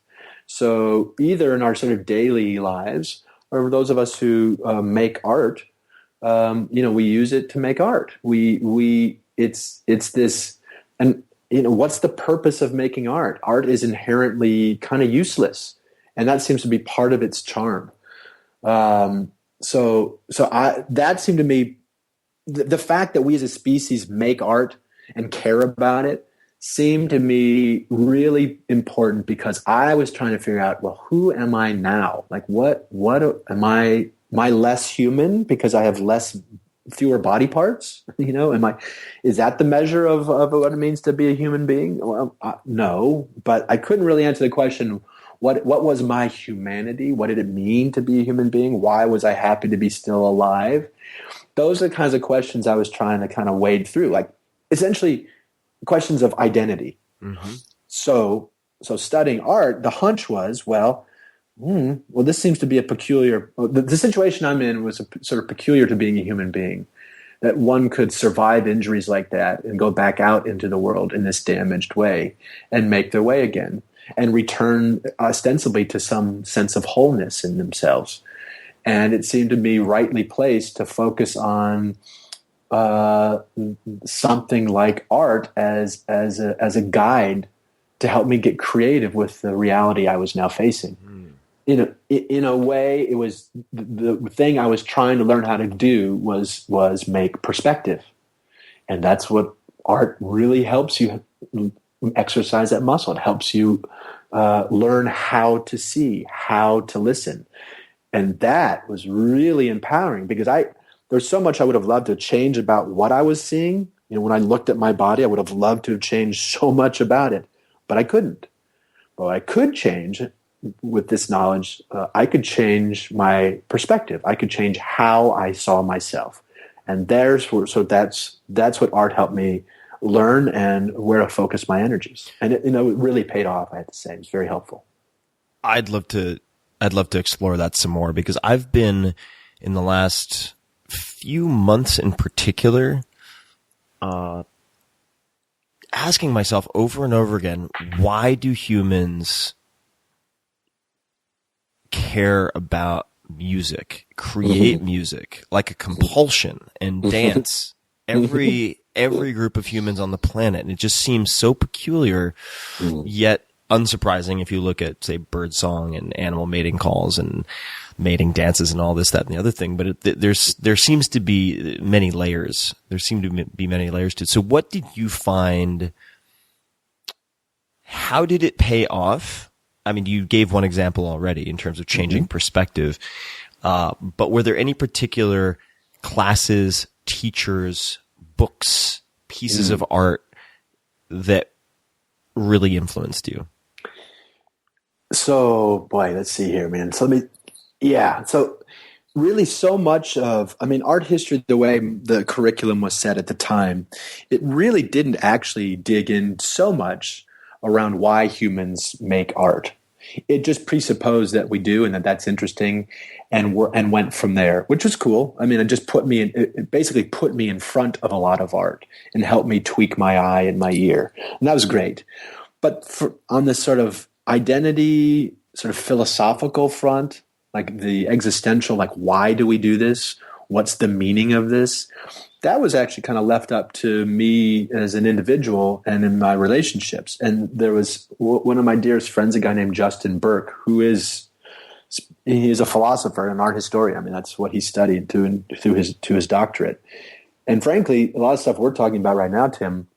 So either in our sort of daily lives, or those of us who make art, we use it to make art. It's this, and what's the purpose of making art? Art is inherently kind of useless, and that seems to be part of its charm. That seemed to me, the fact that we as a species make art and care about it seemed to me really important, because I was trying to figure out, well, who am I now? Like, what am I? Am I less human because I have fewer body parts? Is that the measure of what it means to be a human being? Well, no, but I couldn't really answer the question. What was my humanity? What did it mean to be a human being? Why was I happy to be still alive? Those are the kinds of questions I was trying to kind of wade through, like essentially questions of identity. Mm-hmm. So studying art, the hunch was, well, Well, this seems to be a peculiar. The situation I'm in was sort of peculiar to being a human being. That one could survive injuries like that and go back out into the world in this damaged way and make their way again and return ostensibly to some sense of wholeness in themselves. And it seemed to me rightly placed to focus on something like art as a guide to help me get creative with the reality I was now facing. In a way, it was the thing I was trying to learn how to do was make perspective, and that's what art really helps you exercise that muscle. It helps you learn how to see, how to listen, and that was really empowering because there's so much I would have loved to change about what I was seeing. When I looked at my body, I would have loved to have changed so much about it, but I couldn't. But I could change. With this knowledge, I could change my perspective. I could change how I saw myself, and that's what art helped me learn and where to focus my energies. And it really paid off. I have to say, it was very helpful. I'd love to explore that some more because I've been in the last few months in particular, asking myself over and over again, why do humans care about music, create music like a compulsion, and dance? Every group of humans on the planet, and it just seems so peculiar, yet unsurprising if you look at, say, birdsong and animal mating calls and mating dances and all this, that, and the other thing. But there seems to be many layers. There seem to be many layers to it. So what did you find? How did it pay off? I mean, you gave one example already in terms of changing perspective, but were there any particular classes, teachers, books, pieces of art that really influenced you? So, boy, let's see here, man. So really so much of, art history, the way the curriculum was set at the time, it really didn't actually dig in so much around why humans make art. It just presupposed that we do and that's interesting and went from there, which was cool. It basically put me in front of a lot of art and helped me tweak my eye and my ear. And that was great. But on this sort of identity, sort of philosophical front, like the existential, like why do we do this? What's the meaning of this? That was actually kind of left up to me as an individual and in my relationships. And there was one of my dearest friends, a guy named Justin Burke, he is a philosopher and an art historian. That's what he studied to his doctorate. And frankly, a lot of stuff we're talking about right now, Tim,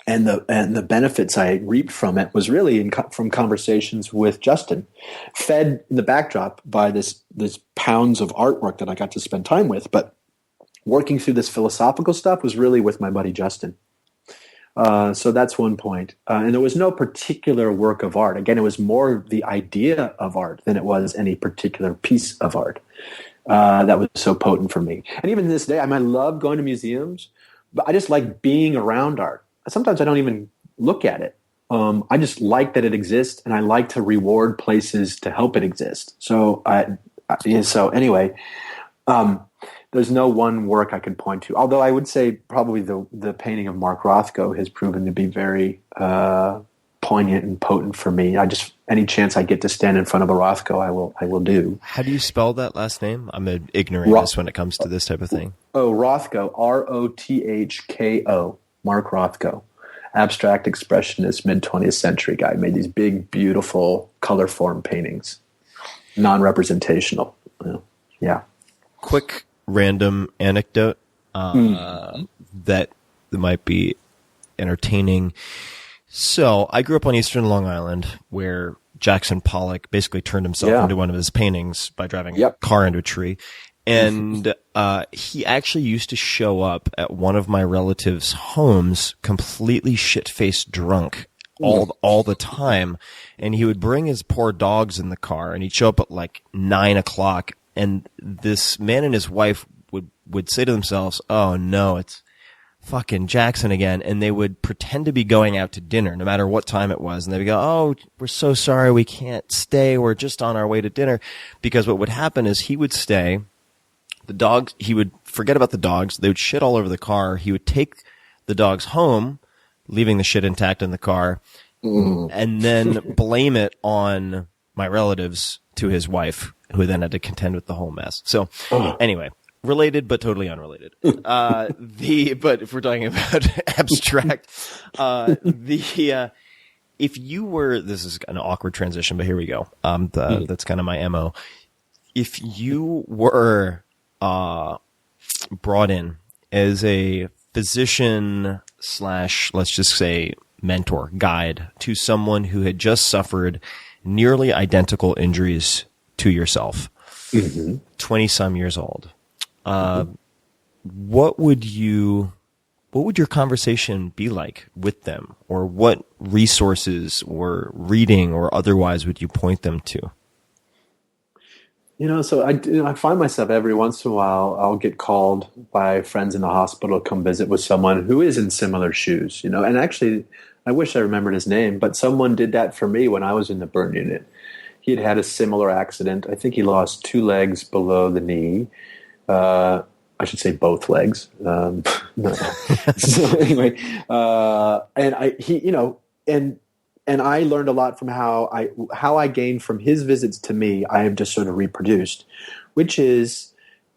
and the benefits I reaped from it was really from conversations with Justin, fed in the backdrop by this pounds of artwork that I got to spend time with. But working through this philosophical stuff was really with my buddy Justin. So that's one point. And there was no particular work of art. Again, it was more the idea of art than it was any particular piece of art that was so potent for me. And even to this day, I love going to museums, but I just like being around art. Sometimes I don't even look at it. I just like that it exists, and I like to reward places to help it exist. So anyway, there's no one work I can point to. Although I would say probably the painting of Mark Rothko has proven to be very poignant and potent for me. Any chance I get to stand in front of a Rothko, I will do. How do you spell that last name? I'm an ignoramus when it comes to this type of thing. Oh, Rothko, Rothko. Mark Rothko, abstract expressionist, mid-20th century guy, made these big, beautiful color form paintings, non-representational. Yeah. Quick random anecdote that might be entertaining. So I grew up on Eastern Long Island, where Jackson Pollock basically turned himself into one of his paintings by driving a car into a tree. And he actually used to show up at one of my relatives' homes completely shit-faced drunk all the time. And he would bring his poor dogs in the car, and he'd show up at like 9 o'clock. And this man and his wife would say to themselves, "Oh no, it's fucking Jackson again. And they would pretend to be going out to dinner, no matter what time it was. And they would go, oh, we're so sorry. We can't stay. We're just on our way to dinner. Because what would happen is he would stay. The dogs, he would forget about the dogs. They would shit all over the car. He would take the dogs home, leaving the shit intact in the car, and then blame it on my relatives to his wife, who then had to contend with the whole mess. So anyway, related but totally unrelated. But if we're talking about abstract, if you were, this is an awkward transition, but here we go. That's kind of my MO. If you were brought in as a physician / let's just say mentor, guide to someone who had just suffered nearly identical injuries to yourself, 20 some years old, what would your conversation be like with them, or what resources or reading or otherwise would you point them to? So I find myself every once in a while, I'll get called by friends in the hospital to come visit with someone who is in similar shoes, and actually I wish I remembered his name, but someone did that for me when I was in the burn unit. He had had a similar accident. I think he lost 2 legs below the knee. I should say both legs. No. So anyway, and I learned a lot from how I gained from his visits to me. I have just sort of reproduced, which is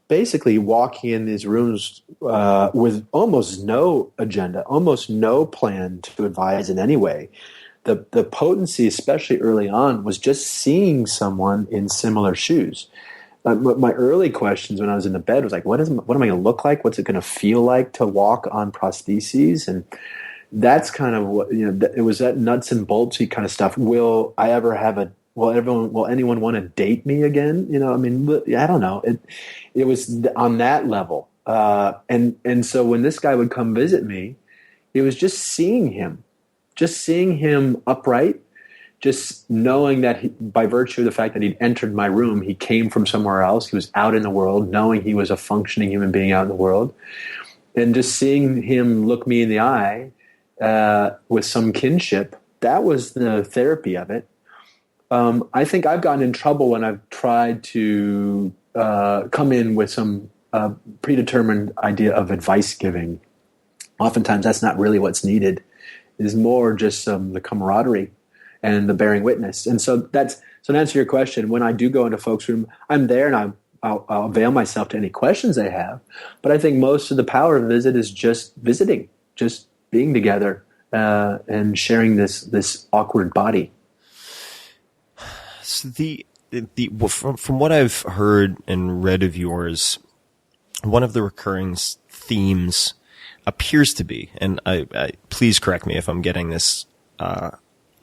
basically walking in these rooms with almost no agenda, almost no plan to advise in any way. The potency, especially early on, was just seeing someone in similar shoes. My early questions when I was in the bed was like, what am I going to look like? What's it going to feel like to walk on prostheses? And that's kind of what, it was that nuts and boltsy kind of stuff. Will anyone want to date me again? I don't know. It was on that level. And so when this guy would come visit me, it was just seeing him upright, just knowing that by virtue of the fact that he'd entered my room, he came from somewhere else. He was out in the world, knowing he was a functioning human being out in the world, and just seeing him look me in the eye with some kinship. That was the therapy of it. I think I've gotten in trouble when I've tried to come in with some predetermined idea of advice giving. Oftentimes that's not really what's needed. It's more just the camaraderie and the bearing witness. And so to answer your question, when I do go into folks' room, I'm there and I'll avail myself to any questions they have. But I think most of the power of a visit is just visiting, just being together and sharing this awkward body. So from what I've heard and read of yours, one of the recurring themes appears to be, and I please correct me if I'm getting this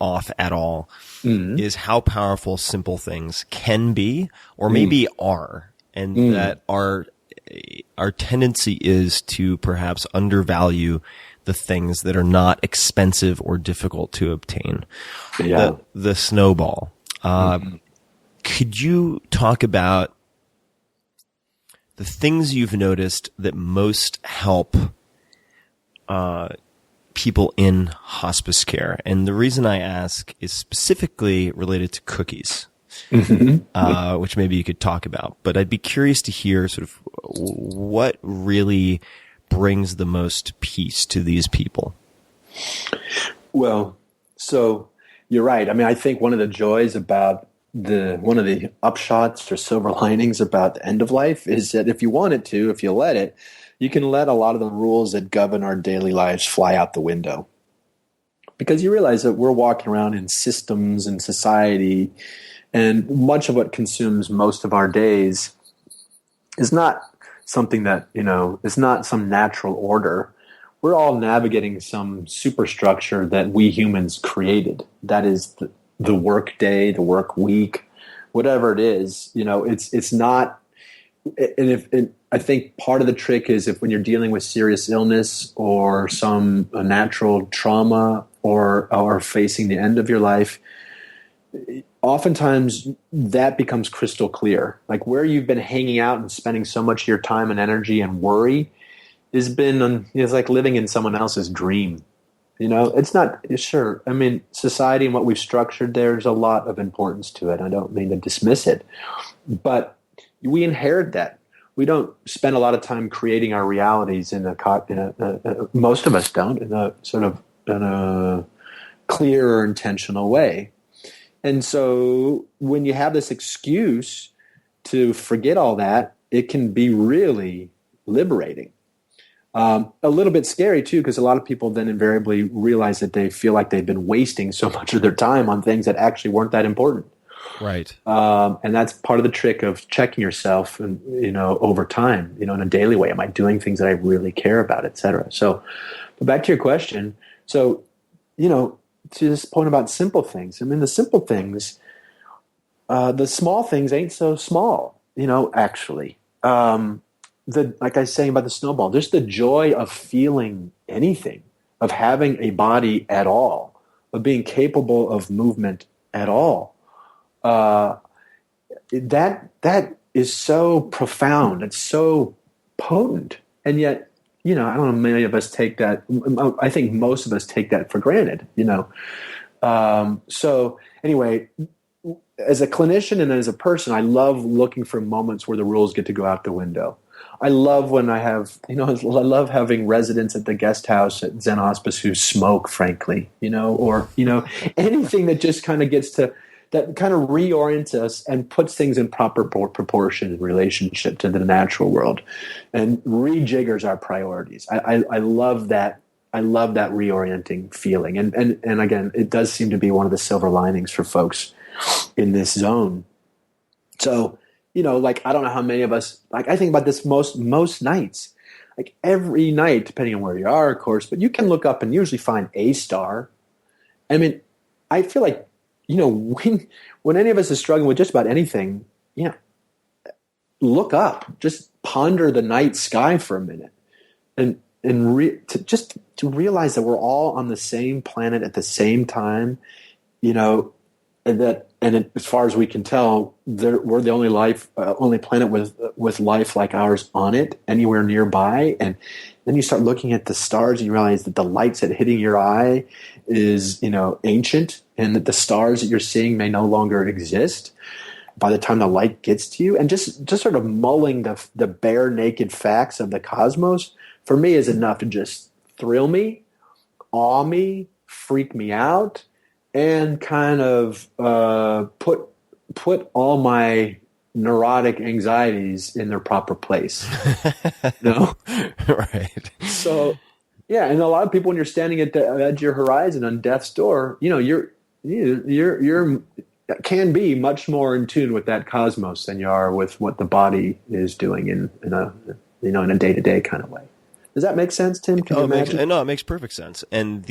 off at all, is how powerful simple things can be, or maybe are, and that our tendency is to perhaps undervalue the things that are not expensive or difficult to obtain. Yeah. The snowball. Could you talk about the things you've noticed that most help people in hospice care? And the reason I ask is specifically related to cookies, which maybe you could talk about. But I'd be curious to hear sort of what really brings the most peace to these people. Well, so you're right. I mean, I think one of the joys about one of the upshots or silver linings about the end of life is that if you wanted to, if you let it, you can let a lot of the rules that govern our daily lives fly out the window. Because you realize that we're walking around in systems and society, and much of what consumes most of our days is not something that, is not some natural order. We're all navigating some superstructure that we humans created. That is the work day, the work week, whatever it is. It's not. And I think part of the trick is if when you're dealing with serious illness or some natural trauma or facing the end of your life, oftentimes that becomes crystal clear. Like where you've been hanging out and spending so much of your time and energy and worry it's like living in someone else's dream. It's not, sure. I mean, society and what we've structured, there's a lot of importance to it. I don't mean to dismiss it, but we inherit that. We don't spend a lot of time creating our realities most of us don't, in a clear or intentional way. And so when you have this excuse to forget all that, it can be really liberating. A little bit scary too, because a lot of people then invariably realize that they feel like they've been wasting so much of their time on things that actually weren't that important. Right. And that's part of the trick of checking yourself, and over time, in a daily way. Am I doing things that I really care about, et cetera? So, but back to your question. So, to this point about simple things. I mean, the simple things, the small things ain't so small. Actually. Like I was saying about the snowball, there's the joy of feeling anything, of having a body at all, of being capable of movement at all. That is so profound. It's so potent. And yet, I don't know, many of us take that. I think most of us take that for granted, So anyway, as a clinician and as a person, I love looking for moments where the rules get to go out the window. I love when I have, I love having residents at the guest house at Zen Hospice who smoke, frankly, or, anything that just kind of that kind of reorients us and puts things in proper proportion in relationship to the natural world and rejiggers our priorities. I love that. I love that reorienting feeling. And again, it does seem to be one of the silver linings for folks in this zone. So, like, I don't know how many of us, like, I think about this most nights, like every night, depending on where you are, of course, but you can look up and usually find a star. I mean, I feel like, when any of us is struggling with just about anything, look up, just ponder the night sky for a minute and to realize that we're all on the same planet at the same time, and as far as we can tell, we're the only planet with life like ours on it anywhere nearby. And then you start looking at the stars and you realize that the lights that hitting your eye is, ancient, and that the stars that you're seeing may no longer exist by the time the light gets to you. And just sort of mulling the bare naked facts of the cosmos for me is enough to just thrill me, awe me, freak me out, and kind of put all my neurotic anxieties in their proper place. Right. So, yeah, and a lot of people, when you're standing at the edge of your horizon on death's door, you're can be much more in tune with that cosmos than you are with what the body is doing in a day-to-day kind of way. Does that make sense, Tim? Can you imagine? No, it makes perfect sense. And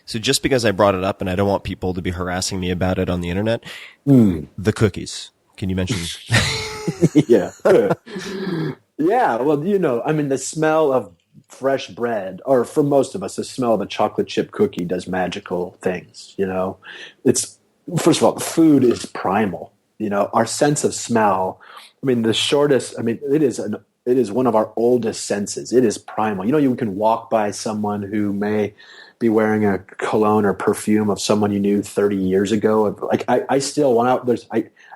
so just because I brought it up, and I don't want people to be harassing me about it on the internet, the cookies. Can you mention? Yeah. Yeah. Well, I mean, the smell of fresh bread, or for most of us, the smell of a chocolate chip cookie does magical things. It's, first of all, food is primal. Our sense of smell. I mean, it is one of our oldest senses. It is primal. You can walk by someone who may be wearing a cologne or perfume of someone you knew 30 years ago. Like I still want out.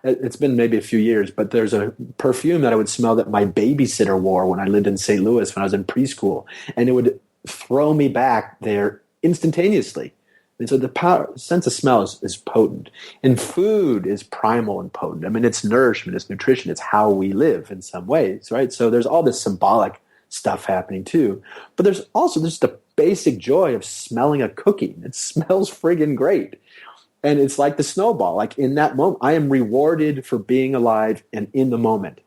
It's been maybe a few years, but there's a perfume that I would smell that my babysitter wore when I lived in St. Louis when I was in preschool, and it would throw me back there instantaneously. And so the sense of smell is potent, and food is primal and potent. I mean, it's nourishment, it's nutrition, it's how we live in some ways, right? So there's all this symbolic stuff happening too, but there's also just the basic joy of smelling a cookie. It smells friggin' great. And it's like the snowball. Like in that moment, I am rewarded for being alive and in the moment.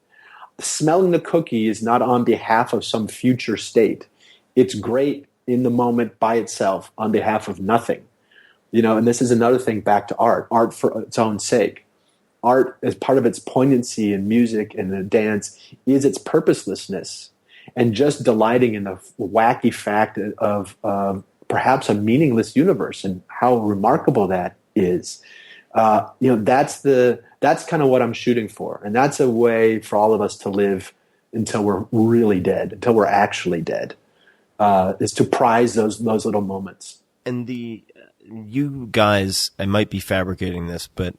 Smelling the cookie is not on behalf of some future state. It's great in the moment by itself on behalf of nothing. And this is another thing back to art for its own sake. Art, as part of its poignancy and music and the dance, is its purposelessness and just delighting in the wacky fact of perhaps a meaningless universe and how remarkable that is. That's kind of what I'm shooting for, and that's a way for all of us to live until we're really dead, until we're actually dead, is to prize those little moments. And you guys, I might be fabricating this, but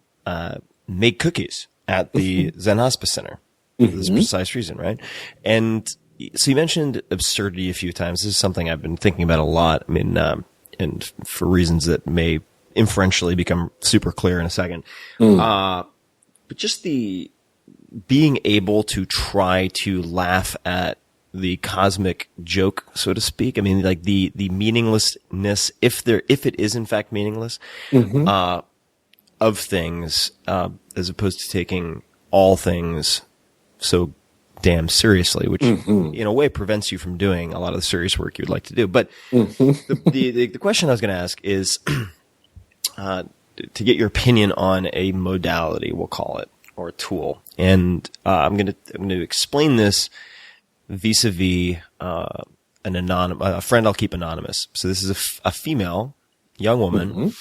make cookies at the Zen Hospice Center for this precise reason, right? And so you mentioned absurdity a few times. This is something I've been thinking about a lot. I mean, and for reasons that may inferentially become super clear in a second. But just the being able to try to laugh at the cosmic joke, so to speak. I mean, like the meaninglessness, if it is in fact meaningless, of things, as opposed to taking all things so damn seriously, which in a way prevents you from doing a lot of the serious work you'd like to do. But the question I was going to ask is to get your opinion on a modality, we'll call it, or a tool. And I'm going to explain this vis-a-vis a friend I'll keep anonymous. So this is a female young woman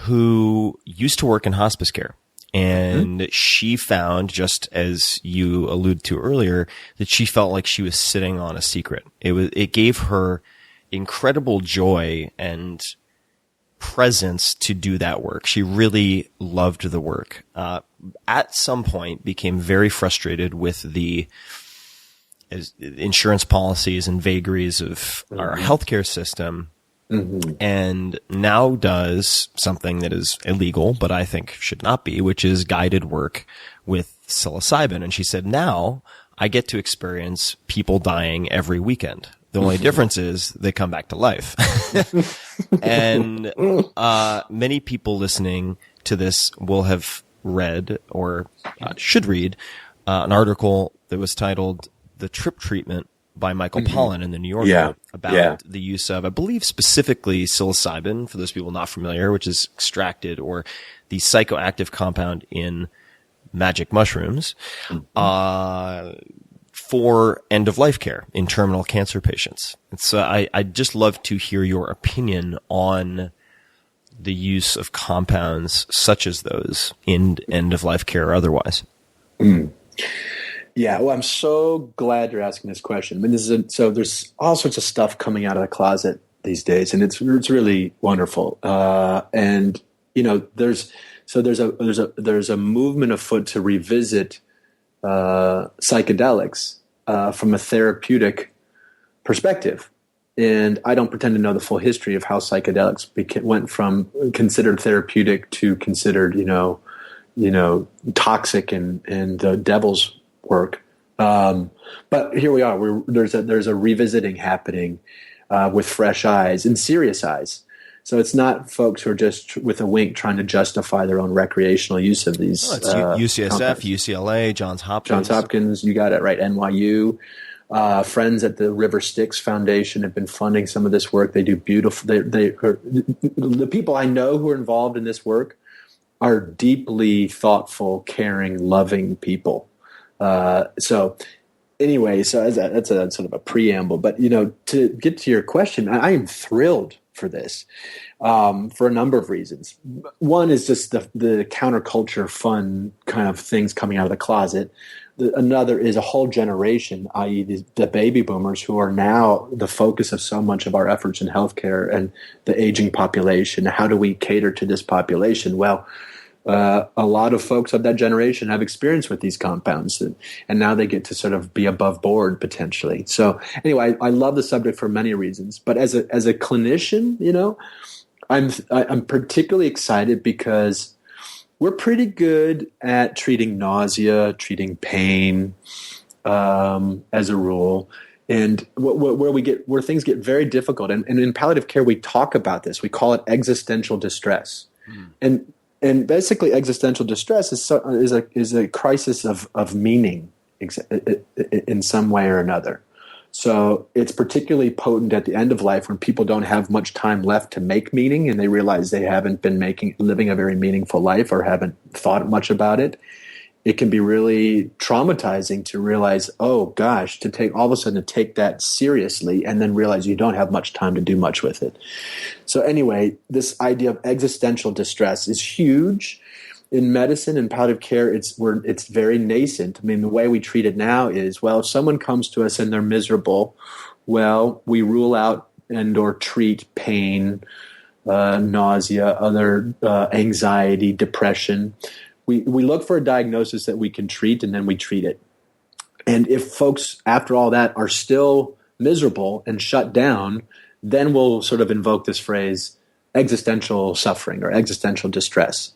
who used to work in hospice care. And she found, just as you alluded to earlier, that she felt like she was sitting on a secret. It gave her incredible joy and presence to do that work. She really loved the work. At some point became very frustrated with the insurance policies and vagaries of our healthcare system. And now does something that is illegal, but I think should not be, which is guided work with psilocybin. And she said, now I get to experience people dying every weekend. The only difference is they come back to life. And many people listening to this will have read or should read an article that was titled "The Trip Treatment" by Michael Pollan in the New Yorker about the use of, I believe, specifically psilocybin, for those people not familiar, which is extracted, or the psychoactive compound in magic mushrooms, for end-of-life care in terminal cancer patients. And so I'd just love to hear your opinion on the use of compounds such as those in end-of-life care or otherwise. Yeah, well, I'm so glad you're asking this question. I mean, so there's all sorts of stuff coming out of the closet these days, and it's really wonderful. And you know, there's a movement afoot to revisit psychedelics from a therapeutic perspective. And I don't pretend to know the full history of how psychedelics went from considered therapeutic to considered, toxic and devil's work. But here we are. There's a revisiting happening with fresh eyes and serious eyes. So it's not folks who are just with a wink trying to justify their own recreational use of these. It's UCSF, compounds. UCLA, Johns Hopkins. You got it right. NYU. Friends at the River Styx Foundation have been funding some of this work. They do beautiful. The people I know who are involved in this work are deeply thoughtful, caring, loving people. So that's a sort of a preamble. But to get to your question, I am thrilled for this for a number of reasons. One is just the counterculture fun kind of things coming out of the closet. Another is a whole generation, i.e. the baby boomers, who are now the focus of so much of our efforts in healthcare and the aging population. How do we cater to this population? Well, a lot of folks of that generation have experience with these compounds, and now they get to sort of be above board potentially. So anyway, I love the subject for many reasons. But as a clinician, I'm particularly excited because we're pretty good at treating nausea, treating pain, as a rule. And where things get very difficult, and in palliative care we talk about this. We call it existential distress, and basically existential distress is a crisis of meaning in some way or another. So it's particularly potent at the end of life when people don't have much time left to make meaning, and they realize they haven't been living a very meaningful life or haven't thought much about it. It can be really traumatizing to realize, oh gosh, all of a sudden to take that seriously and then realize you don't have much time to do much with it. So anyway, this idea of existential distress is huge. in medicine and palliative care, it's very nascent. I mean, the way we treat it now is, well, if someone comes to us and they're miserable, well, we rule out and or treat pain, nausea, other anxiety, depression. We look for a diagnosis that we can treat, and then we treat it. And if folks, after all that, are still miserable and shut down, then we'll sort of invoke this phrase, existential suffering or existential distress.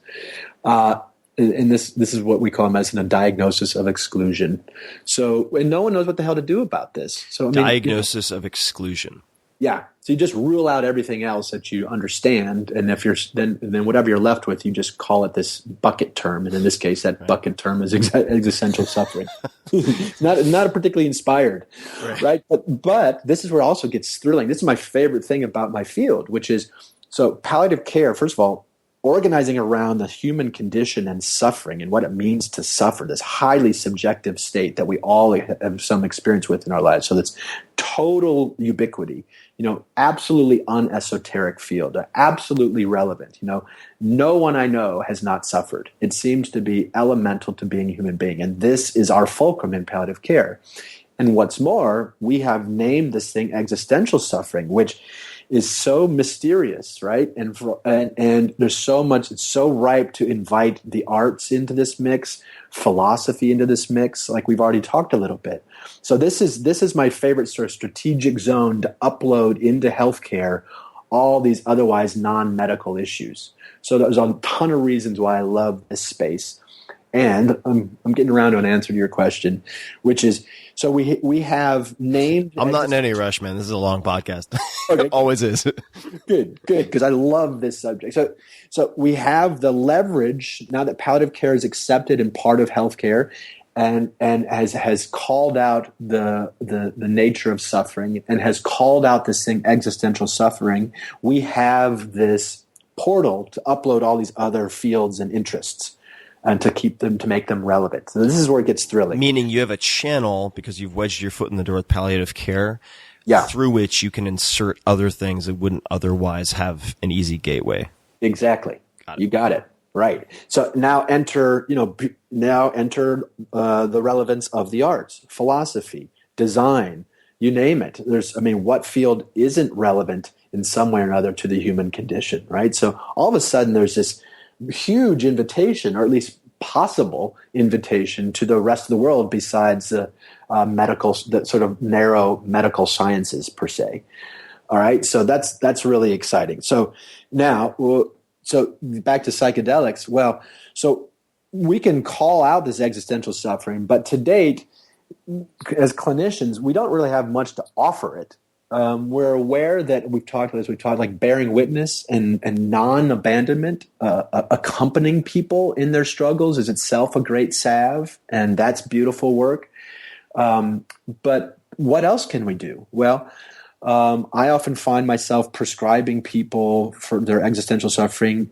And this is what we call in medicine a diagnosis of exclusion. So, and no one knows what the hell to do about this. So, I mean, diagnosis of exclusion. Yeah. So you just rule out everything else that you understand, and if you're then whatever you're left with, you just call it this bucket term. And in this case, that bucket term is existential suffering. not particularly inspired, right? But this is where it also gets thrilling. This is my favorite thing about my field, which is so palliative care. First of all, organizing around the human condition and suffering and what it means to suffer, this highly subjective state that we all have some experience with in our lives. So that's total ubiquity, absolutely unesoteric field, absolutely relevant. No one I know has not suffered. It seems to be elemental to being a human being. And this is our fulcrum in palliative care. And what's more, we have named this thing existential suffering, which is so mysterious, right? And there's so much, it's so ripe to invite the arts into this mix, philosophy into this mix, like we've already talked a little bit. So this is my favorite sort of strategic zone to upload into healthcare all these otherwise non-medical issues. So there's a ton of reasons why I love this space. And I'm getting around to an answer to your question, which is, so we have named. I'm not in any rush, man. This is a long podcast. Okay. Always is. Good, because I love this subject. So we have the leverage now that palliative care is accepted and part of healthcare, and has called out the nature of suffering and has called out this thing existential suffering. We have this portal to upload all these other fields and interests, and to make them relevant. So this is where it gets thrilling. Meaning you have a channel, because you've wedged your foot in the door with palliative care, through which you can insert other things that wouldn't otherwise have an easy gateway. Exactly. You got it. Right. So now enter the relevance of the arts, philosophy, design, you name it. What field isn't relevant in some way or another to the human condition, right? So all of a sudden there's this huge invitation, or at least possible invitation, to the rest of the world besides the sort of narrow medical sciences per se. All right, so that's really exciting. So now, so back to psychedelics. Well, so we can call out this existential suffering, but to date, as clinicians, we don't really have much to offer it. We're aware that we've talked like bearing witness and non-abandonment, accompanying people in their struggles is itself a great salve, and that's beautiful work. But what else can we do? Well, I often find myself prescribing people for their existential suffering,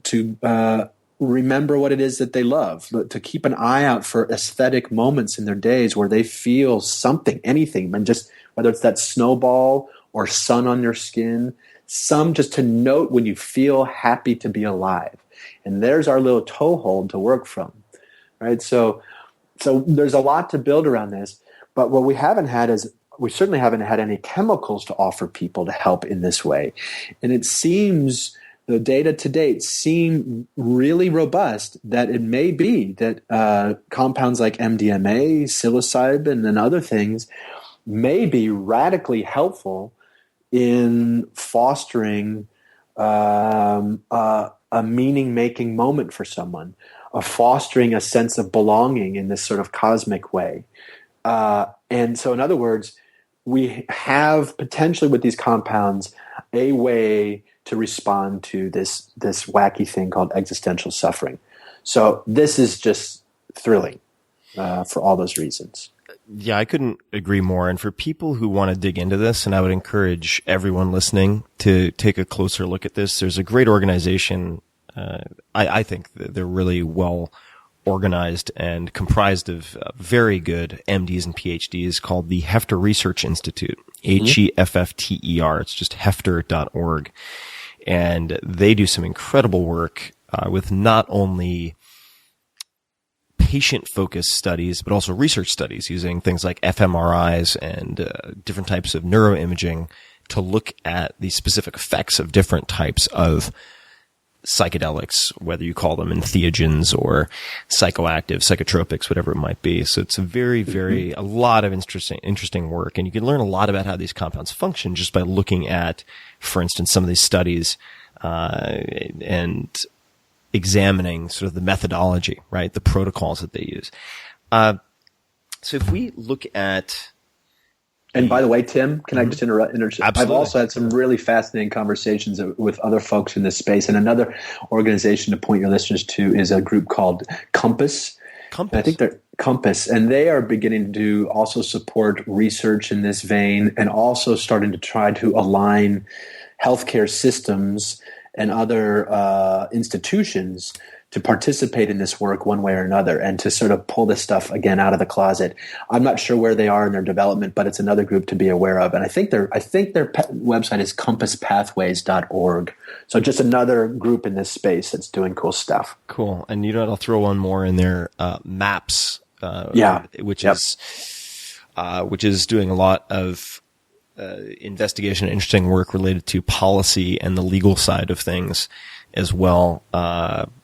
to remember what it is that they love, to keep an eye out for aesthetic moments in their days where they feel something, anything, and just whether it's that snowball or sun on your skin, just to note when you feel happy to be alive. And there's our little toehold to work from, right? So there's a lot to build around this, but what we certainly haven't had any chemicals to offer people to help in this way. And it seems, the data to date seem really robust that it may be that compounds like MDMA, psilocybin, and other things may be radically helpful in fostering a meaning-making moment for someone, of fostering a sense of belonging in this sort of cosmic way. And so, in other words, we have potentially with these compounds a way to respond to this wacky thing called existential suffering. So this is just thrilling for all those reasons. Yeah, I couldn't agree more. And for people who want to dig into this, and I would encourage everyone listening to take a closer look at this, there's a great organization. I think that they're really well organized and comprised of very good MDs and PhDs called the Hefter Research Institute, HEFFTER. It's just hefter.org. And they do some incredible work with not only patient-focused studies, but also research studies using things like fMRIs and different types of neuroimaging to look at the specific effects of different types of psychedelics, whether you call them entheogens or psychoactive, psychotropics, whatever it might be. So it's a very, very, a lot of interesting work. And you can learn a lot about how these compounds function just by looking at, for instance, some of these studies, and examining sort of the methodology, right? The protocols that they use. So if we look at, and by the way, Tim, can I just interrupt? Absolutely. I've also had some really fascinating conversations with other folks in this space. And another organization to point your listeners to is a group called Compass. Compass. And I think they're Compass. And they are beginning to also support research in this vein and also starting to try to align healthcare systems and other institutions to participate in this work one way or another and to sort of pull this stuff again out of the closet. I'm not sure where they are in their development, but it's another group to be aware of. And I think their website is compasspathways.org. So just another group in this space that's doing cool stuff. Cool. And you know what? I'll throw one more in there. MAPS, which is doing a lot of investigation and interesting work related to policy and the legal side of things as well.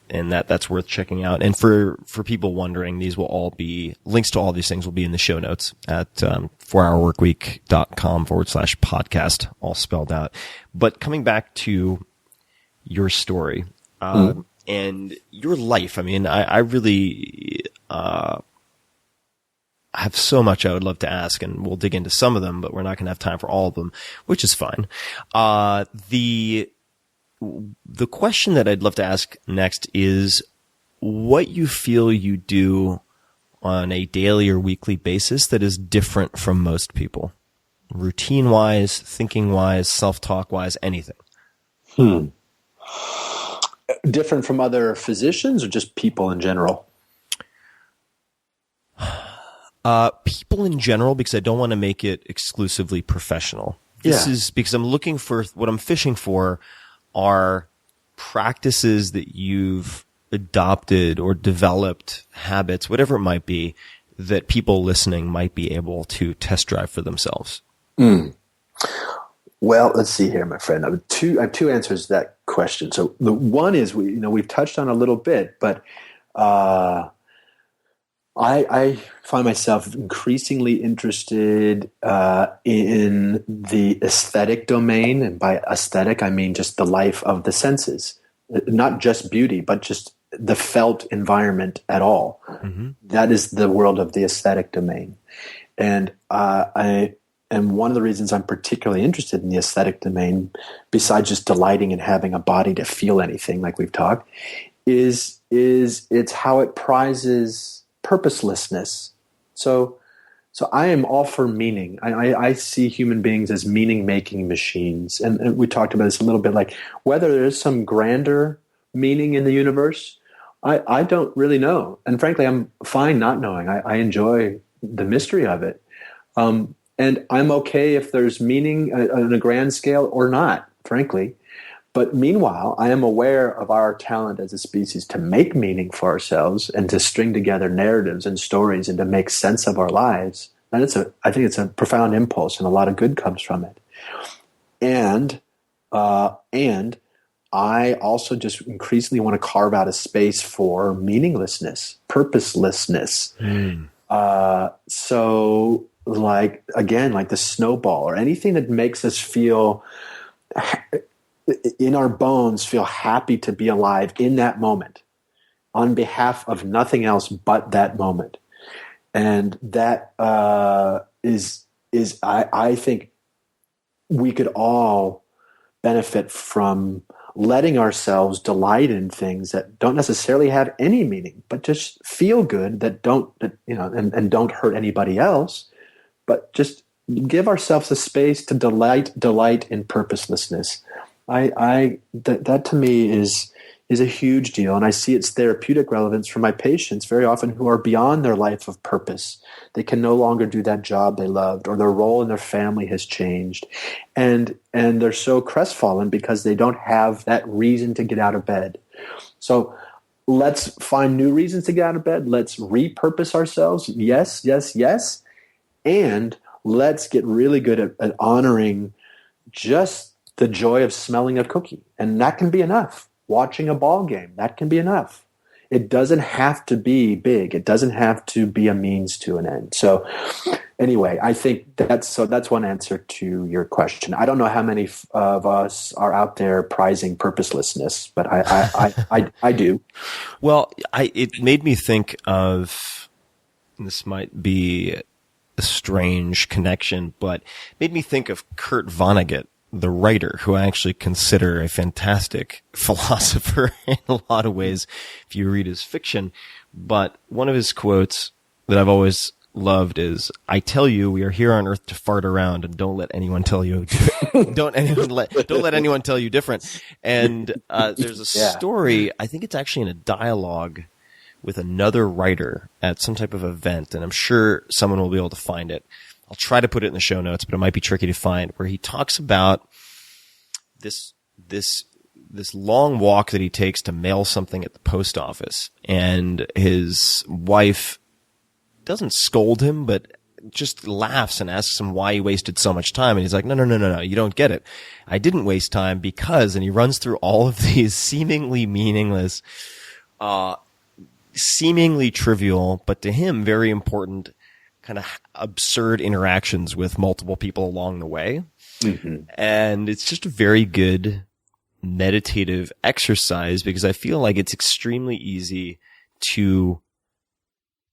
And that's worth checking out. And for people wondering, these will all be links to all these things will be in the show notes at 4hourworkweek.com/podcast, all spelled out. But coming back to your story, and your life, I mean, I really, have so much I would love to ask, and we'll dig into some of them, but we're not going to have time for all of them, which is fine. The question that I'd love to ask next is what you feel you do on a daily or weekly basis that is different from most people, routine-wise, thinking-wise, self-talk-wise, anything. Different from other physicians or just people in general? People in general, because I don't want to make it exclusively professional. This is because I'm looking for what I'm fishing for are practices that you've adopted or developed, habits, whatever it might be, that people listening might be able to test drive for themselves. Well, let's see here, my friend. I have two answers to that question. So the one is we've touched on a little bit, but I find myself increasingly interested in the aesthetic domain. And by aesthetic, I mean just the life of the senses, not just beauty, but just the felt environment at all. Mm-hmm. That is the world of the aesthetic domain. And one of the reasons I'm particularly interested in the aesthetic domain, besides just delighting in having a body to feel anything like we've talked, is it's how it prizes purposelessness. So I am all for meaning. I see human beings as meaning-making machines. And we talked about this a little bit, like whether there is some grander meaning in the universe, I don't really know. And frankly, I'm fine not knowing. I enjoy the mystery of it. And I'm okay if there's meaning on a grand scale or not, frankly. But meanwhile, I am aware of our talent as a species to make meaning for ourselves and to string together narratives and stories and to make sense of our lives. And I think it's a profound impulse, and a lot of good comes from it. And I also just increasingly want to carve out a space for meaninglessness, purposelessness. So like the snowball or anything that makes us feel in our bones, feel happy to be alive in that moment on behalf of nothing else but that moment. And that is I think we could all benefit from letting ourselves delight in things that don't necessarily have any meaning, but just feel good, that don't hurt anybody else, but just give ourselves a space to delight in purposelessness. That to me is a huge deal, and I see its therapeutic relevance for my patients very often who are beyond their life of purpose. They can no longer do that job they loved, or their role in their family has changed, and they're so crestfallen because they don't have that reason to get out of bed. So let's find new reasons to get out of bed. Let's repurpose ourselves. Yes, yes, yes. And let's get really good at honoring just the joy of smelling a cookie. And that can be enough. Watching a ball game, that can be enough. It doesn't have to be big. It doesn't have to be a means to an end. So anyway, I think that's one answer to your question. I don't know how many of us are out there prizing purposelessness, but I do. Well, it made me think of, this might be a strange connection, but made me think of Kurt Vonnegut, the writer, who I actually consider a fantastic philosopher in a lot of ways if you read his fiction. But one of his quotes that I've always loved is, "I tell you, we are here on earth to fart around, and don't let anyone tell you don't let anyone tell you different." And there's a story, I think it's actually in a dialogue with another writer at some type of event, and I'm sure someone will be able to find it. I'll try to put it in the show notes, but it might be tricky to find, where he talks about this long walk that he takes to mail something at the post office, and his wife doesn't scold him, but just laughs and asks him why he wasted so much time. And he's like, no, you don't get it. I didn't waste time because, and he runs through all of these seemingly meaningless, seemingly trivial, but to him very important, kind of absurd interactions with multiple people along the way. Mm-hmm. And it's just a very good meditative exercise, because I feel like it's extremely easy to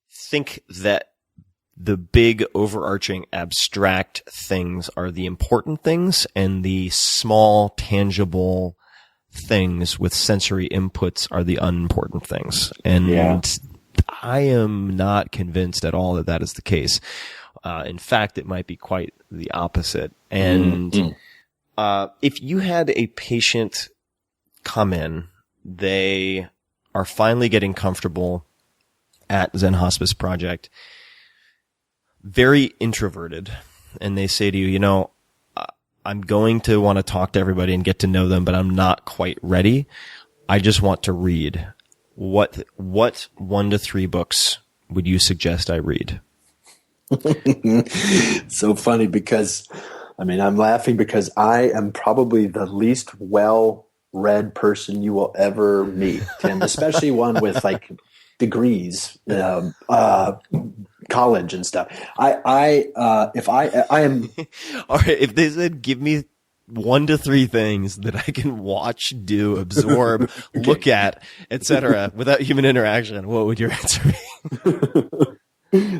think that the big overarching abstract things are the important things, and the small tangible things with sensory inputs are the unimportant things. And I am not convinced at all that that is the case. In fact, it might be quite the opposite. And if you had a patient come in, they are finally getting comfortable at Zen Hospice Project, very introverted, and they say to you, I'm going to want to talk to everybody and get to know them, but I'm not quite ready. I just want to read. What 1 to 3 books would you suggest I read? So funny, because I'm laughing because I am probably the least well-read person you will ever meet, Tim, especially one with like degrees, college and stuff. I am. All right. If they said, give me 1 to 3 things that I can watch, do, absorb, okay, look at, etc., without human interaction, what would your answer be?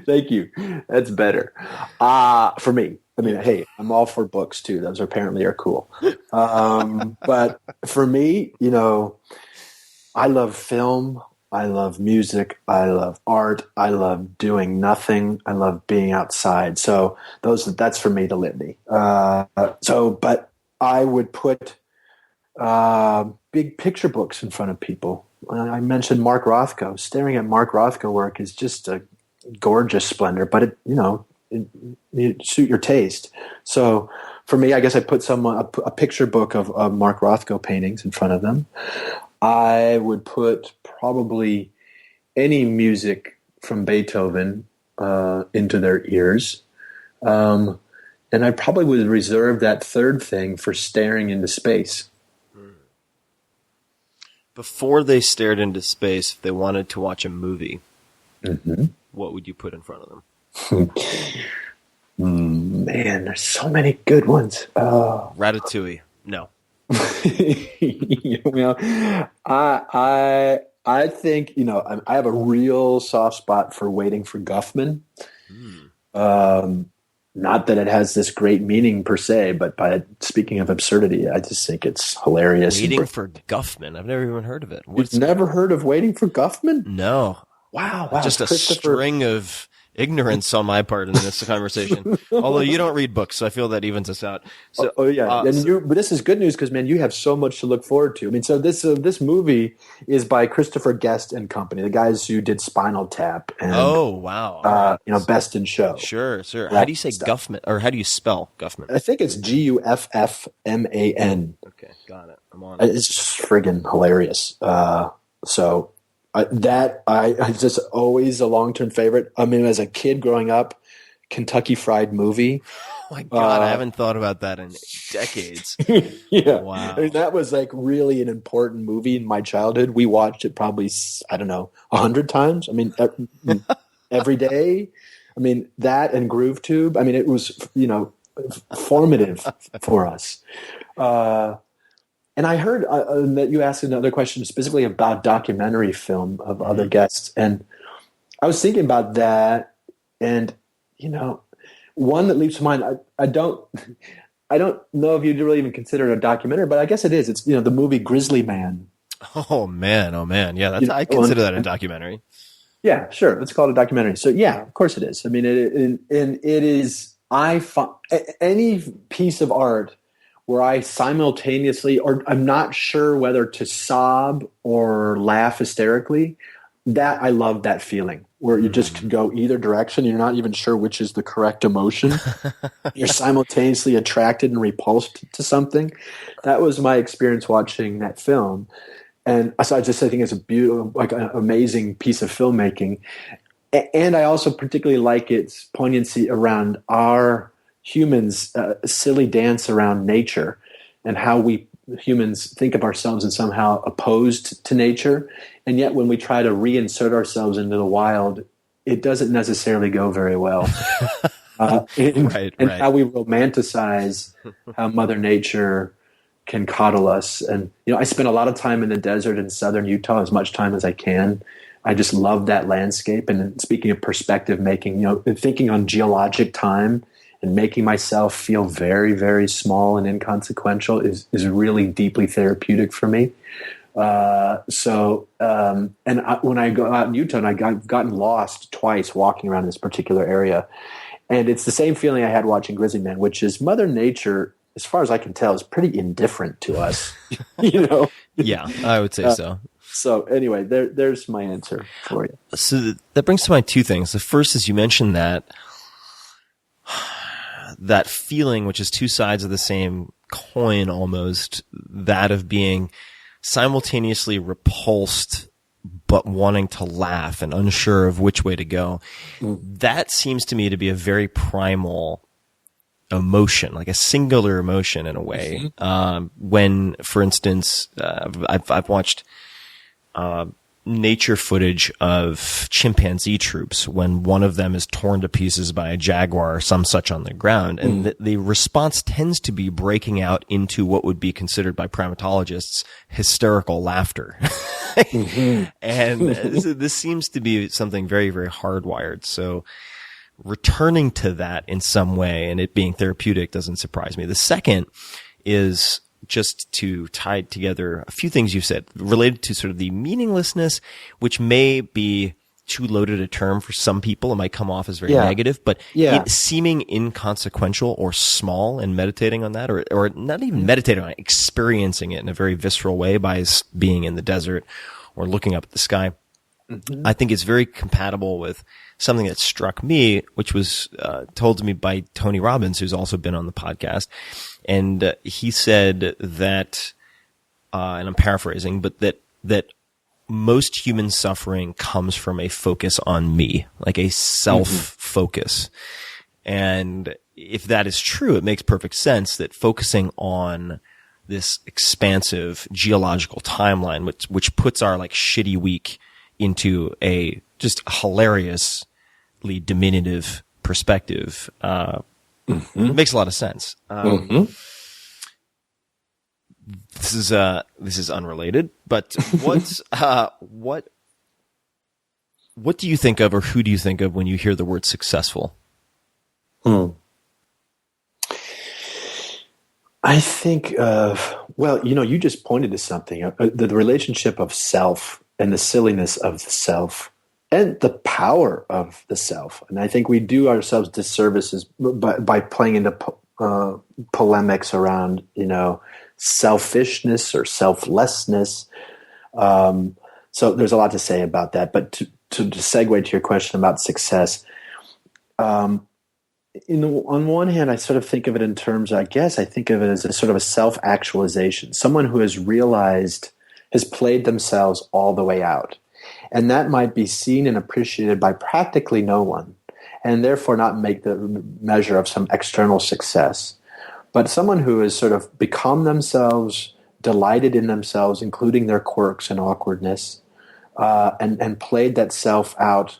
Thank you. That's better. For me, hey, I'm all for books too. Those apparently are cool. But for me, I love film. I love music. I love art. I love doing nothing. I love being outside. So that's for me the litany. But I would put big picture books in front of people. I mentioned Mark Rothko. Staring at Mark Rothko work is just a gorgeous splendor, but it suit your taste. So for me, I guess I put a picture book of Mark Rothko paintings in front of them. I would put probably any music from Beethoven into their ears. And I probably would reserve that third thing for staring into space. Before they stared into space, if they wanted to watch a movie, what would you put in front of them? Man, there's so many good ones. Ratatouille. No. I think, I have a real soft spot for Waiting for Guffman. Not that it has this great meaning per se, but speaking of absurdity, I just think it's hilarious. Waiting for Guffman. I've never even heard of it. You've never heard of Waiting for Guffman? No. Wow. Just a string of ignorance on my part in this conversation. Although you don't read books, so I feel that evens us out. So, but this is good news because, man, you have so much to look forward to. So this movie is by Christopher Guest and Company, the guys who did Spinal Tap and Best in Show. Sure. How do you say Guffman, or how do you spell Guffman? I think it's Guffman. Okay, got it. I'm on it. It's just friggin' hilarious. So I just always a long-term favorite. I mean, as a kid growing up, Kentucky Fried Movie. Oh my God, I haven't thought about that in decades. Yeah. Wow. I mean, that was like really an important movie in my childhood. We watched it probably, I don't know, 100 times. I mean, every day. I mean, that and Groove Tube. I mean, it was, formative for us. And I heard that you asked another question specifically about documentary film of other guests. And I was thinking about that. And, one that leaps to mind, I don't know if you'd really even consider it a documentary, but I guess it is. It's, the movie Grizzly Man. Oh man. Yeah, I consider that a documentary. Yeah, sure. Let's call it a documentary. So yeah, of course it is. I mean, it is, I find any piece of art where I simultaneously, or I'm not sure whether to sob or laugh hysterically, that I love that feeling where you just can go either direction. You're not even sure which is the correct emotion. You're simultaneously attracted and repulsed to something. That was my experience watching that film. And so I think it's a beautiful, like an amazing piece of filmmaking. And I also particularly like its poignancy around our humans' silly dance around nature and how we humans think of ourselves as somehow opposed to nature. And yet when we try to reinsert ourselves into the wild, it doesn't necessarily go very well. How we romanticize how Mother Nature can coddle us. And, I spend a lot of time in the desert in southern Utah, as much time as I can. I just love that landscape. And speaking of perspective making, thinking on geologic time and making myself feel very, very small and inconsequential is really deeply therapeutic for me. When I go out in Utah, and I've gotten lost twice walking around this particular area, and it's the same feeling I had watching Grizzly Man, which is Mother Nature, as far as I can tell, is pretty indifferent to us. Yeah, I would say so. So anyway, there's my answer for you. So that brings to mind two things. The first is you mentioned that feeling, which is two sides of the same coin almost, that of being simultaneously repulsed but wanting to laugh and unsure of which way to go. That seems to me to be a very primal emotion, like a singular emotion in a way. When, for instance, I've watched nature footage of chimpanzee troops when one of them is torn to pieces by a jaguar or some such on the ground. And the response tends to be breaking out into what would be considered by primatologists hysterical laughter. And this seems to be something very, very hardwired. So returning to that in some way and it being therapeutic doesn't surprise me. The second is just to tie together a few things you said related to sort of the meaninglessness, which may be too loaded a term for some people. It might come off as very negative, but seeming inconsequential or small and meditating on that, or not even meditating on it, experiencing it in a very visceral way by being in the desert or looking up at the sky. I think it's very compatible with something that struck me, which was told to me by Tony Robbins, who's also been on the podcast. And he said that, and I'm paraphrasing, but that most human suffering comes from a focus on me, like a self-focus. And if that is true, it makes perfect sense that focusing on this expansive geological timeline, which puts our like shitty week into a just hilariously diminutive perspective, makes a lot of sense. This is unrelated, but what do you think of, or who do you think of when you hear the word successful? I think of, you just pointed to something, the relationship of self and the silliness of the self and the power of the self. And I think we do ourselves disservices by playing into polemics around, selfishness or selflessness. So there's a lot to say about that. But to segue to your question about success, on one hand, I sort of think of it in terms, I think of it as a sort of a self-actualization, someone who has played themselves all the way out. And that might be seen and appreciated by practically no one, and therefore not make the measure of some external success. But someone who has sort of become themselves, delighted in themselves, including their quirks and awkwardness, and played that self out,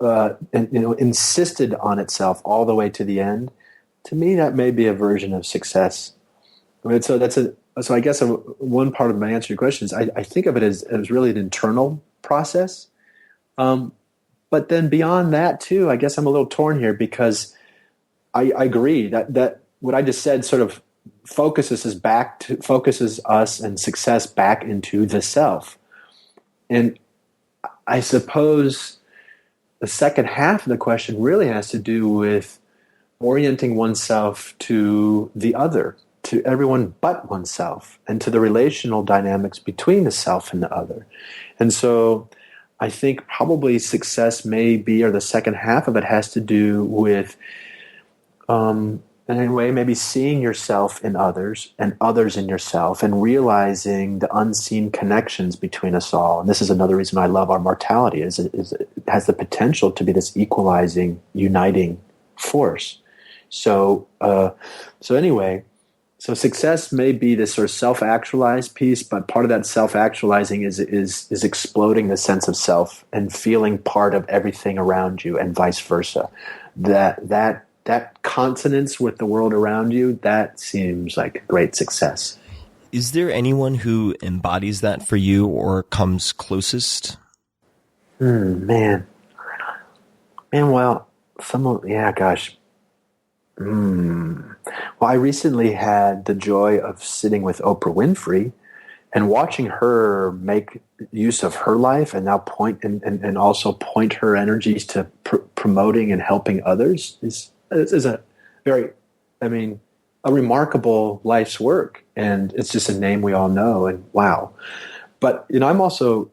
and insisted on itself all the way to the end. To me, that may be a version of success. I mean, so I guess one part of my answer to your question is I think of it as really an internal process. But then beyond that too, I guess I'm a little torn here because I agree that what I just said sort of focuses us and success back into the self. And I suppose the second half of the question really has to do with orienting oneself to the other, to everyone but oneself, and to the relational dynamics between the self and the other. And so I think probably success may be, or the second half of it has to do with, in a way, maybe seeing yourself in others and others in yourself and realizing the unseen connections between us all. And this is another reason I love our mortality, is it has the potential to be this equalizing, uniting force. So anyway, so success may be this sort of self-actualized piece, but part of that self-actualizing is exploding the sense of self and feeling part of everything around you, and vice versa. That consonance with the world around you, that seems like great success. Is there anyone who embodies that for you or comes closest? Man, well, gosh. Well, I recently had the joy of sitting with Oprah Winfrey and watching her make use of her life and now point and also point her energies to promoting and helping others is a very, a remarkable life's work. And it's just a name we all know, and wow. But, I'm also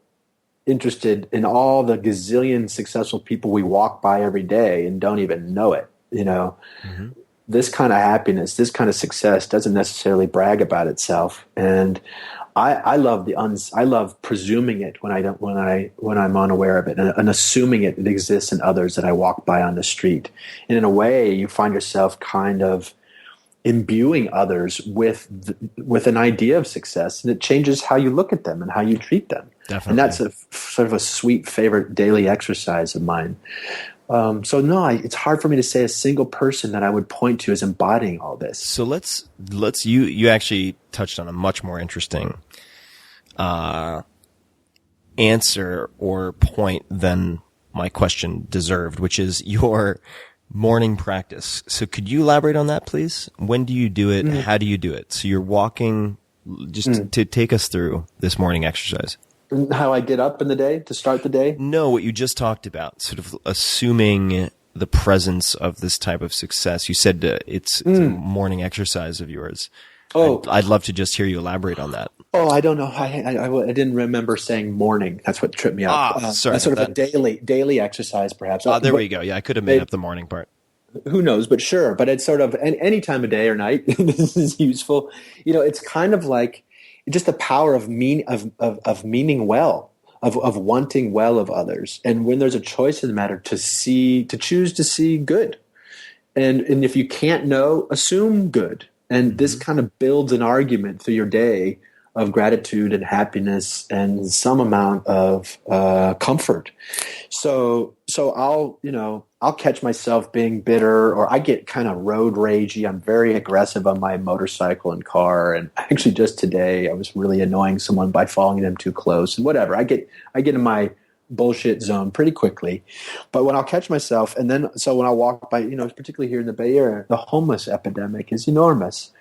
interested in all the gazillion successful people we walk by every day and don't even know it. Mm-hmm. This kind of happiness, this kind of success doesn't necessarily brag about itself. And I love I love presuming it when I'm unaware of it, and assuming it exists in others that I walk by on the street. And in a way, you find yourself kind of imbuing others with an idea of success, and it changes how you look at them and how you treat them. Definitely. And that's a sort of a sweet favorite daily exercise of mine. So no, it's hard for me to say a single person that I would point to as embodying all this. So you actually touched on a much more interesting answer or point than my question deserved, which is your morning practice. So could you elaborate on that, please? When do you do it? Mm-hmm. How do you do it? So you're walking, just to take us through this morning exercise. How I get up in the day to start the day? No, what you just talked about, sort of assuming the presence of this type of success. You said it's a morning exercise of yours. Oh, I'd love to just hear you elaborate on that. Oh, I don't know. I didn't remember saying morning. That's what tripped me up. Sorry. That's sort of a daily exercise, perhaps. There we go. Yeah, I could have made up the morning part. Who knows? But sure. But it's sort of any time of day or night. This is useful. It's kind of like just the power of meaning well, of wanting well of others. And when there's a choice in the matter to choose to see good. And if you can't know, assume good. And this kind of builds an argument through your day of gratitude and happiness and some amount of comfort. So I'll catch myself being bitter, or I get kind of road ragey. I'm very aggressive on my motorcycle and car. And actually just today I was really annoying someone by following them too close and whatever. I get in my bullshit zone pretty quickly. But when I'll catch myself, and then so when I walk by, particularly here in the Bay Area, the homeless epidemic is enormous.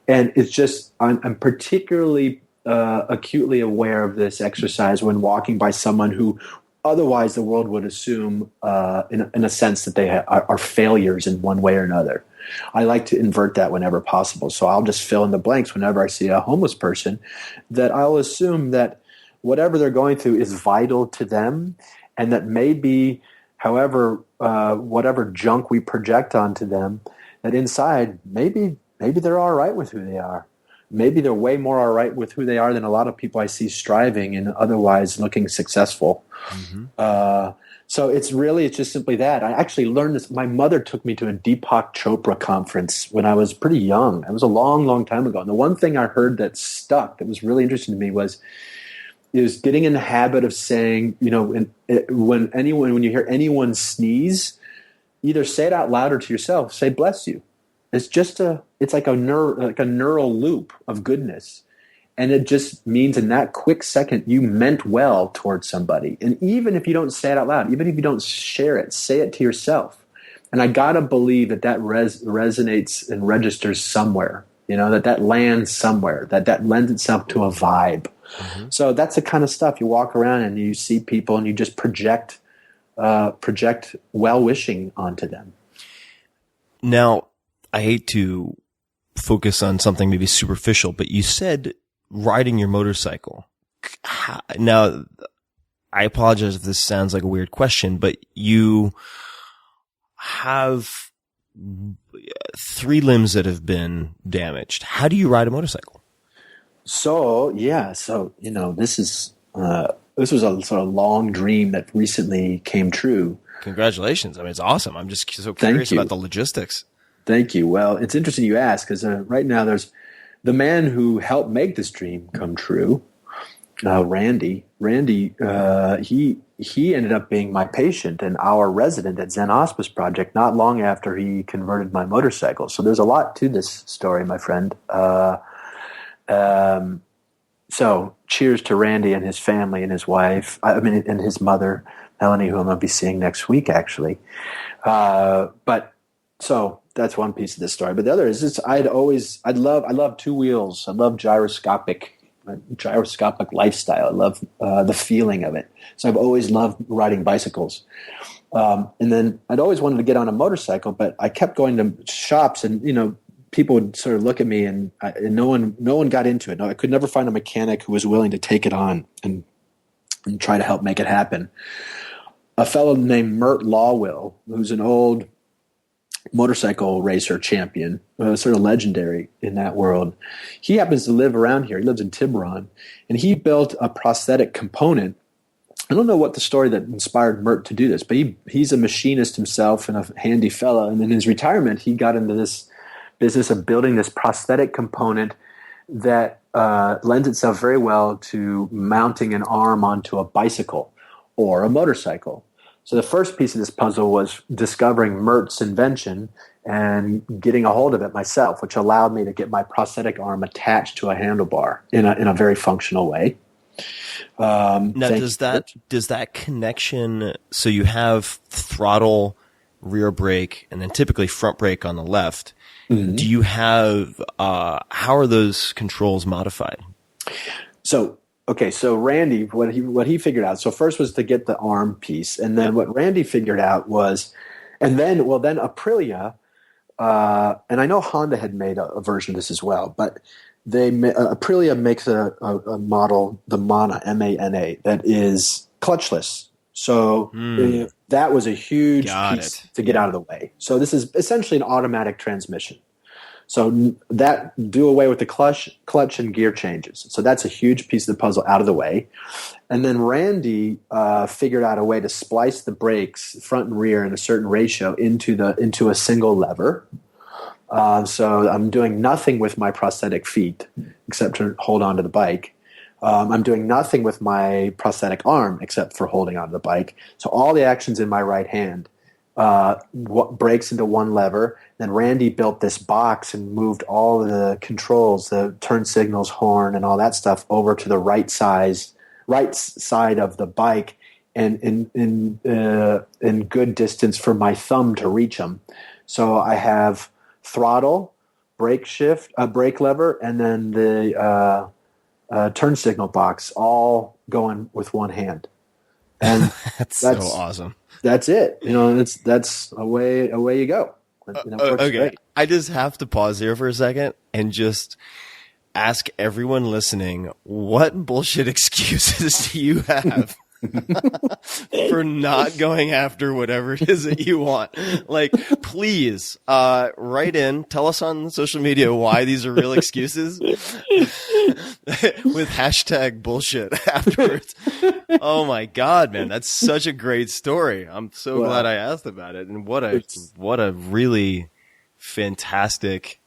And it's just, I'm particularly acutely aware of this exercise when walking by someone who otherwise the world would assume, in a sense, that they are failures in one way or another. I like to invert that whenever possible. So I'll just fill in the blanks whenever I see a homeless person, that I'll assume that whatever they're going through is vital to them, and that maybe, however, whatever junk we project onto them, that inside maybe they're all right with who they are. maybe they're way more all right with who they are than a lot of people I see striving and otherwise looking successful. So it's just simply that. I actually learned this. My mother took me to a Deepak Chopra conference when I was pretty young. It was a long, long time ago. And the one thing I heard that stuck, that was really interesting to me, was getting in the habit of saying, when you hear anyone sneeze, either say it out loud or to yourself, say bless you. It's like a neural loop of goodness. And it just means in that quick second, you meant well towards somebody. And even if you don't say it out loud, even if you don't share it, say it to yourself. And I got to believe that resonates and registers somewhere, that lands somewhere, that lends itself to a vibe. So that's the kind of stuff you walk around and you see people and you just project well-wishing onto them. Now, I hate to focus on something maybe superficial, but you said riding your motorcycle. Now, I apologize if this sounds like a weird question, but you have 3 limbs that have been damaged. How do you ride a motorcycle? So this was a sort of long dream that recently came true. Congratulations. I mean, it's awesome. I'm just so curious about the logistics. Thank you. Well, it's interesting you ask, because right now there's the man who helped make this dream come true, Randy. Randy, he ended up being my patient and our resident at Zen Hospice Project not long after he converted my motorcycle. So there's a lot to this story, my friend. So cheers to Randy and his family and his wife. And his mother, Melanie, who I'm going to be seeing next week, actually. So that's one piece of this story. But the other is I love 2 wheels. I love gyroscopic lifestyle. I love the feeling of it. So I've always loved riding bicycles. And then I'd always wanted to get on a motorcycle, but I kept going to shops and, people would sort of look at me and no one got into it. No, I could never find a mechanic who was willing to take it on and try to help make it happen. A fellow named Mert Lawwill, who's an old motorcycle racer champion, sort of legendary in that world. He happens to live around here. He lives in Tiburon, and he built a prosthetic component. I don't know what the story that inspired Mert to do this, but he's a machinist himself and a handy fellow. And in his retirement, he got into this business of building this prosthetic component that lends itself very well to mounting an arm onto a bicycle or a motorcycle. So the first piece of this puzzle was discovering Mert's invention and getting a hold of it myself, which allowed me to get my prosthetic arm attached to a handlebar in a very functional way. Now, does that connection? So you have throttle, rear brake, and then typically front brake on the left. Mm-hmm. Do you have? How are those controls modified? So Randy, what he figured out. So first was to get the arm piece, and then what Randy figured out was, then Aprilia, and I know Honda had made a version of this as well, but Aprilia makes a model, the Mana, M-A-N-A, that is clutchless. So that was a huge piece to get out of the way. So this is essentially an automatic transmission. So that do away with the clutch and gear changes. So that's a huge piece of the puzzle out of the way. And then Randy figured out a way to splice the brakes, front and rear, in a certain ratio into a single lever. So I'm doing nothing with my prosthetic feet except to hold onto the bike. I'm doing nothing with my prosthetic arm except for holding onto the bike. So all the action's in my right hand. Breaks into one lever. Then Randy built this box and moved all of the controls, the turn signals, horn, and all that stuff over to the right side of the bike, and in good distance for my thumb to reach them. So I have throttle, brake lever, and then the turn signal box all going with one hand. And that's so awesome. That's it. That's away you go. Okay. Great. I just have to pause here for a second and just ask everyone listening, what bullshit excuses do you have for not going after whatever it is that you want. Like, please, write in, tell us on social media why these are real excuses with hashtag bullshit afterwards. Oh my God, man. That's such a great story. I'm so glad I asked about it. And what a really fantastic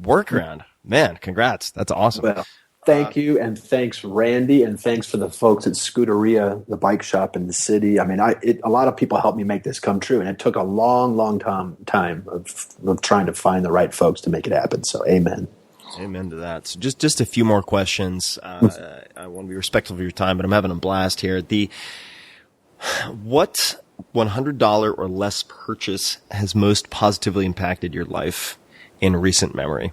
workaround, man. Congrats. That's awesome. Well, thank you, and thanks, Randy, and thanks for the folks at Scooteria, the bike shop in the city. I mean, a lot of people helped me make this come true, and it took a long time of trying to find the right folks to make it happen. So, amen. Amen to that. So just a few more questions. I want to be respectful of your time, but I'm having a blast here. What $100 or less purchase has most positively impacted your life in recent memory?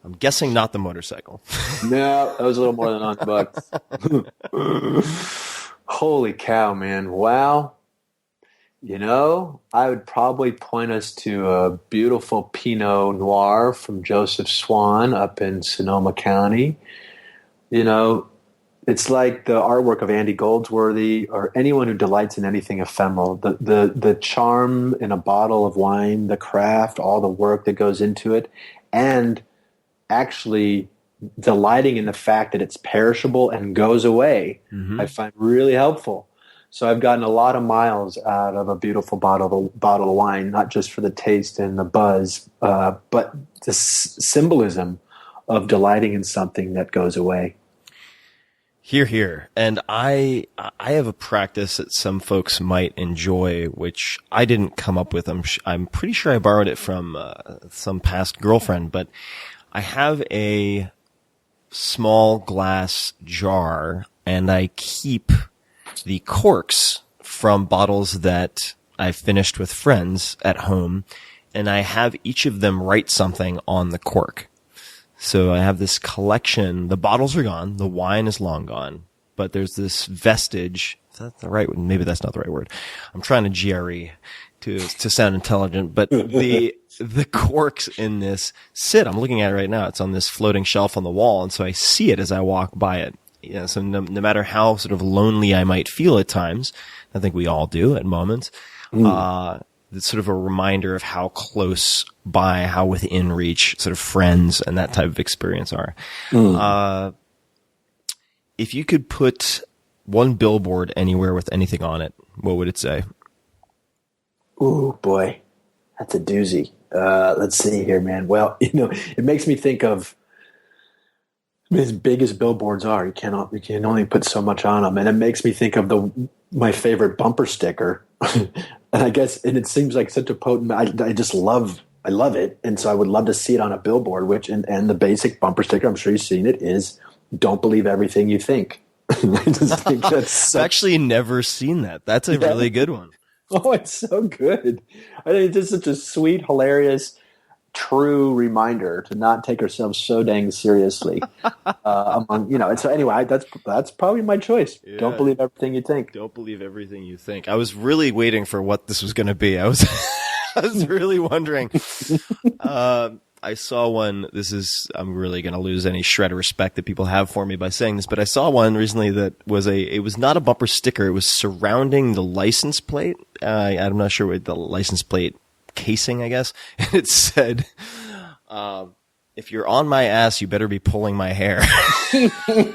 I'm guessing not the motorcycle. No, that was a little more than $100. Holy cow, man. Wow. You know, I would probably point us to a beautiful Pinot Noir from Joseph Swan up in Sonoma County. You know, it's like the artwork of Andy Goldsworthy or anyone who delights in anything ephemeral. The charm in a bottle of wine, the craft, all the work that goes into it, and actually delighting in the fact that it's perishable and goes away, I find really helpful. So I've gotten a lot of miles out of a beautiful bottle of wine, not just for the taste and the buzz, but the symbolism of delighting in something that goes away. Hear, hear. And I have a practice that some folks might enjoy, which I didn't come up with. I'm pretty sure I borrowed it from some past girlfriend, but I have a small glass jar, and I keep the corks from bottles that I've finished with friends at home, and I have each of them write something on the cork. So I have this collection. The bottles are gone. The wine is long gone, but there's this vestige. Is that the right? Maybe that's not the right word. I'm trying to GRE to sound intelligent, but the corks in this I'm looking at it right now. It's on this floating shelf on the wall. And so I see it as I walk by it. Yeah. So no matter how sort of lonely I might feel at times, I think we all do at moments, it's sort of a reminder of how close by, how within reach sort of friends and that type of experience are. If you could put one billboard anywhere with anything on it, what would it say? Ooh, boy, that's a doozy. Let's see here, man. Well, you know, it makes me think of as big as billboards are. You can only put so much on them, and it makes me think of my favorite bumper sticker. And I guess, and it seems like such a potent. I love it, and so I would love to see it on a billboard. And the basic bumper sticker, I'm sure you've seen it, is "Don't believe everything you think." I just think that's I've actually never seen that. That's a really good one. Oh, it's so good. I think it's just such a sweet, hilarious, true reminder to not take ourselves so dang seriously. So anyway, that's probably my choice. Yeah. Don't believe everything you think. Don't believe everything you think. I was really waiting for what this was going to be. I was really wondering. I saw one. I'm really going to lose any shred of respect that people have for me by saying this, but I saw one recently that it was not a bumper sticker. It was surrounding the license plate. I'm not sure what the license plate casing, I guess. And it said, if you're on my ass, you better be pulling my hair. I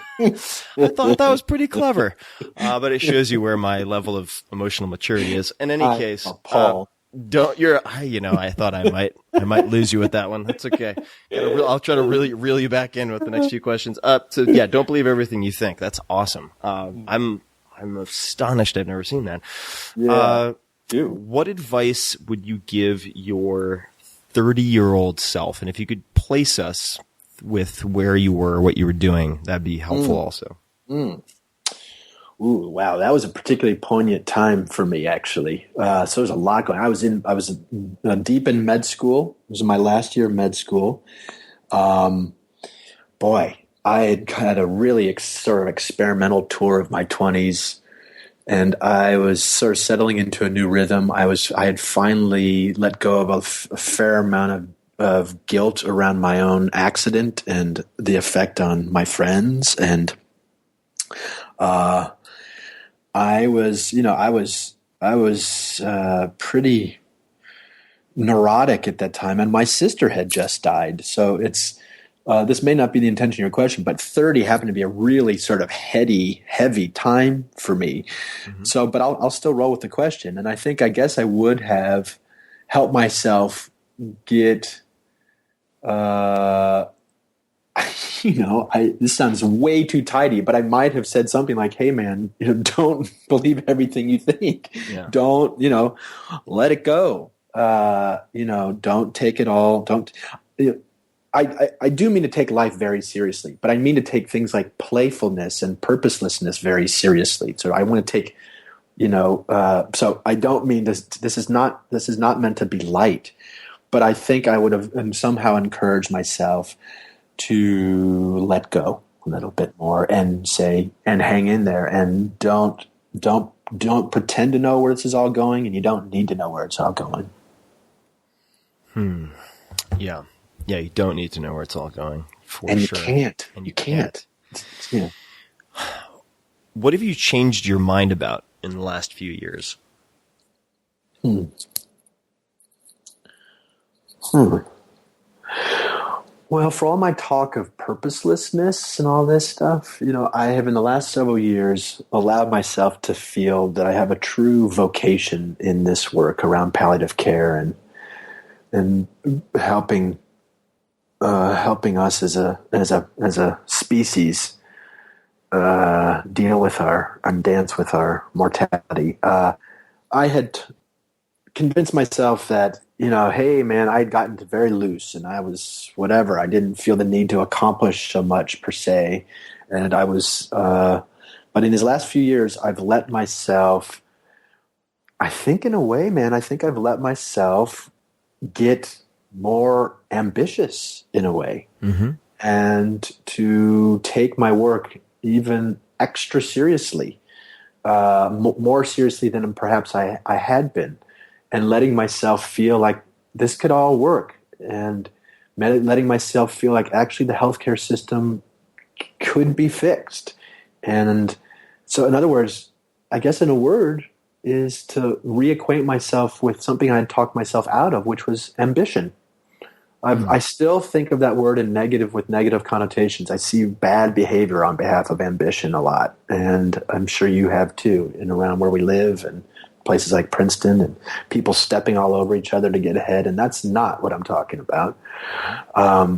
thought that was pretty clever. But it shows you where my level of emotional maturity is. In any case, Paul. I thought I might lose you with that one. That's okay. I'll try to really reel you back in with the next few questions. Don't believe everything you think. That's awesome. I'm astonished I've never seen that. Yeah. What advice would you give your 30-year-old self? And if you could place us with where you were, what you were doing, that'd be helpful also. Ooh, wow. That was a particularly poignant time for me, actually. So there's a lot going on. I was deep in med school. It was my last year of med school. Boy, I had a really sort of experimental tour of my 20s, and I was sort of settling into a new rhythm. I had finally let go of a fair amount of guilt around my own accident and the effect on my friends, and I was pretty neurotic at that time, and my sister had just died. So it's this may not be the intention of your question, but 30 happened to be a really sort of heavy time for me. Mm-hmm. So, but I'll still roll with the question, and I guess I would have helped myself get. This sounds way too tidy, but I might have said something like, "Hey, man, don't believe everything you think. Yeah. Don't, let it go. Don't take it all. Don't." I do mean to take life very seriously, but I mean to take things like playfulness and purposelessness very seriously. So I want to take, so I don't mean this. This is not meant to be light, but I think I would have somehow encouraged myself to let go a little bit more and say, and hang in there, and don't pretend to know where this is all going, and you don't need to know where it's all going. Yeah, you don't need to know where it's all going, and sure. You can't. Yeah. What have you changed your mind about in the last few years? Well, for all my talk of purposelessness and all this stuff, I have in the last several years allowed myself to feel that I have a true vocation in this work around palliative care and helping us as a species deal with and dance with our mortality. I had convinced myself that, hey, man, I'd gotten very loose and I was whatever. I didn't feel the need to accomplish so much per se. And I was, but in these last few years, I've let myself, I think in a way, man, I've let myself get more ambitious in a way, and to take my work even extra seriously, more seriously than perhaps I had been. And letting myself feel like this could all work, and letting myself feel like actually the healthcare system could be fixed. And so, in other words, I guess in a word, is to reacquaint myself with something I had talked myself out of, which was ambition. I still think of that word with negative connotations. I see bad behavior on behalf of ambition a lot, and I'm sure you have too, in around where we live and places like Princeton, and people stepping all over each other to get ahead. And that's not what I'm talking about. But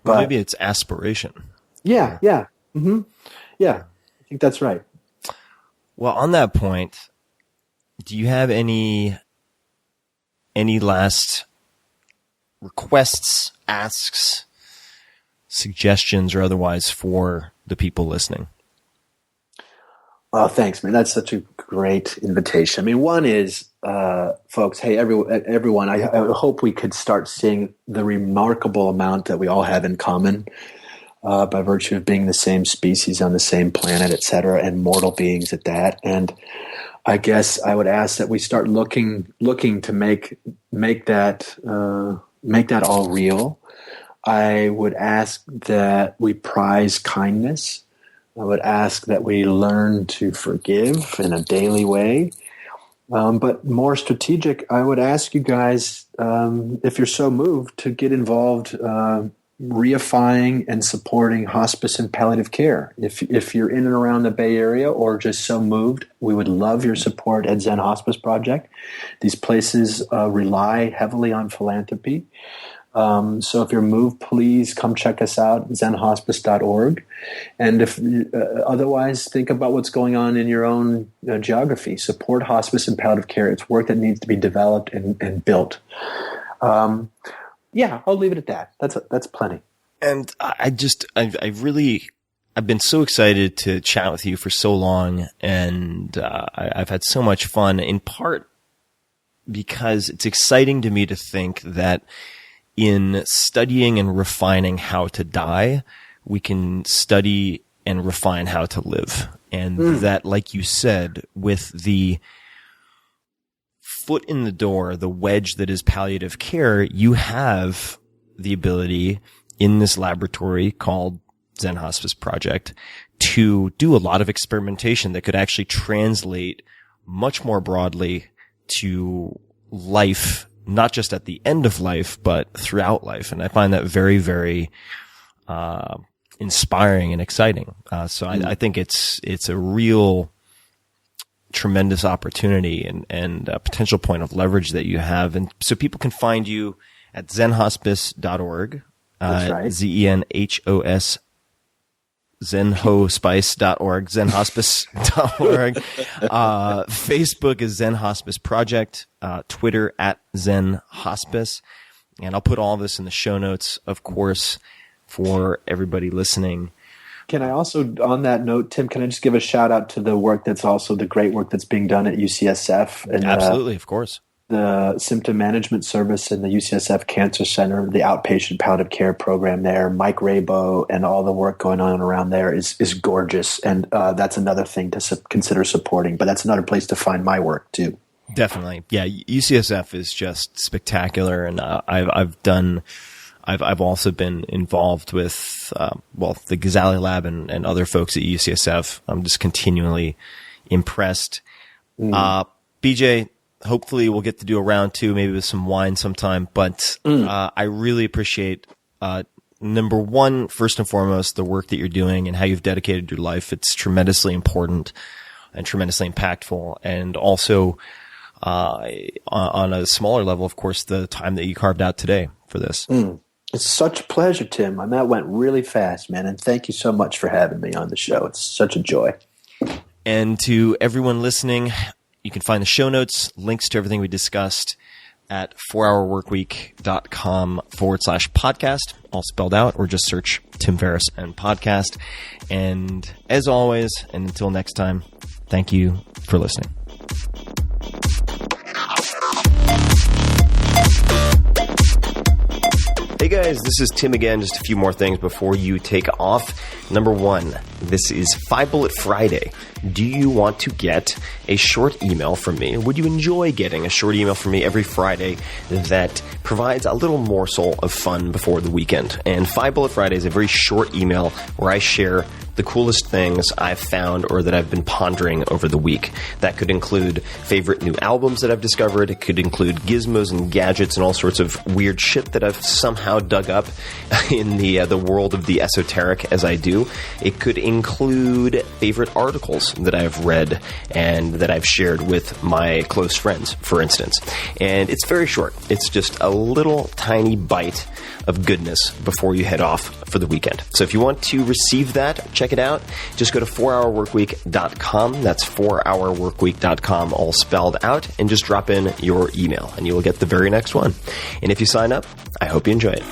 maybe it's aspiration. Yeah. Yeah. Mm-hmm. Yeah. I think that's right. Well, on that point, do you have any last requests, asks, suggestions, or otherwise for the people listening? Oh, thanks, man. That's such a great invitation. I mean, one is, folks, hey, everyone, I hope we could start seeing the remarkable amount that we all have in common by virtue of being the same species on the same planet, et cetera, and mortal beings at that. And I guess I would ask that we start looking to make that all real. I would ask that we prize kindness. I would ask that we learn to forgive in a daily way. But more strategic, I would ask you guys, if you're so moved, to get involved reifying and supporting hospice and palliative care. If you're in and around the Bay Area or just so moved, we would love your support at Zen Hospice Project. These places rely heavily on philanthropy. So if you're moved, please come check us out, zenhospice.org. And if otherwise, think about what's going on in your own geography. Support hospice and palliative care. It's work that needs to be developed and built. Yeah, I'll leave it at that. That's plenty. And I've been so excited to chat with you for so long, and I've had so much fun, in part because it's exciting to me to think that in studying and refining how to die, we can study and refine how to live. And that, like you said, with the foot in the door, the wedge that is palliative care, you have the ability in this laboratory called Zen Hospice Project to do a lot of experimentation that could actually translate much more broadly to life, not just at the end of life, but throughout life. And I find that very, very inspiring and exciting. So I think it's a real tremendous opportunity and a potential point of leverage that you have. And so people can find you at zenhospice.org. That's right. ZENHOS, zenhospice.org, zenhospice.org. Facebook is Zen Hospice Project, Twitter at Zen Hospice. And I'll put all this in the show notes, of course, for everybody listening. Can I also, on that note, Tim, can I just give a shout out to the work that's also the great work that's being done at UCSF? And, absolutely, of course. The symptom management service in the UCSF Cancer Center, the outpatient palliative care program there, Mike Rabo, and all the work going on around there is gorgeous. And that's another thing to consider supporting. But that's another place to find my work, too. Definitely. Yeah, UCSF is just spectacular. And I've also been involved with, the Ghazali Lab and other folks at UCSF. I'm just continually impressed. BJ, hopefully we'll get to do a round 2, maybe with some wine sometime. But I really appreciate, number one, first and foremost, the work that you're doing and how you've dedicated your life. It's tremendously important and tremendously impactful. And also, on a smaller level, of course, the time that you carved out today for this. It's such a pleasure, Tim. And that went really fast, man. And thank you so much for having me on the show. It's such a joy. And to everyone listening, you can find the show notes, links to everything we discussed at 4hourworkweek.com/podcast, all spelled out, or just search Tim Ferriss and podcast. And as always, and until next time, thank you for listening. Hey guys, this is Tim again. Just a few more things before you take off. Number one, this is 5 Bullet Friday. Do you want to get a short email from me? Would you enjoy getting a short email from me every Friday that provides a little morsel of fun before the weekend? And 5 Bullet Friday is a very short email where I share the coolest things I've found or that I've been pondering over the week. That could include favorite new albums that I've discovered. It could include gizmos and gadgets and all sorts of weird shit that I've somehow dug up in the world of the esoteric as I do. It could include favorite articles that I've read and that I've shared with my close friends, for instance. And it's very short. It's just a little tiny bite of goodness before you head off for the weekend. So if you want to receive that, check it out. Just go to 4hourworkweek.com. That's 4hourworkweek.com, all spelled out, and just drop in your email, and you will get the very next one. And if you sign up, I hope you enjoy it.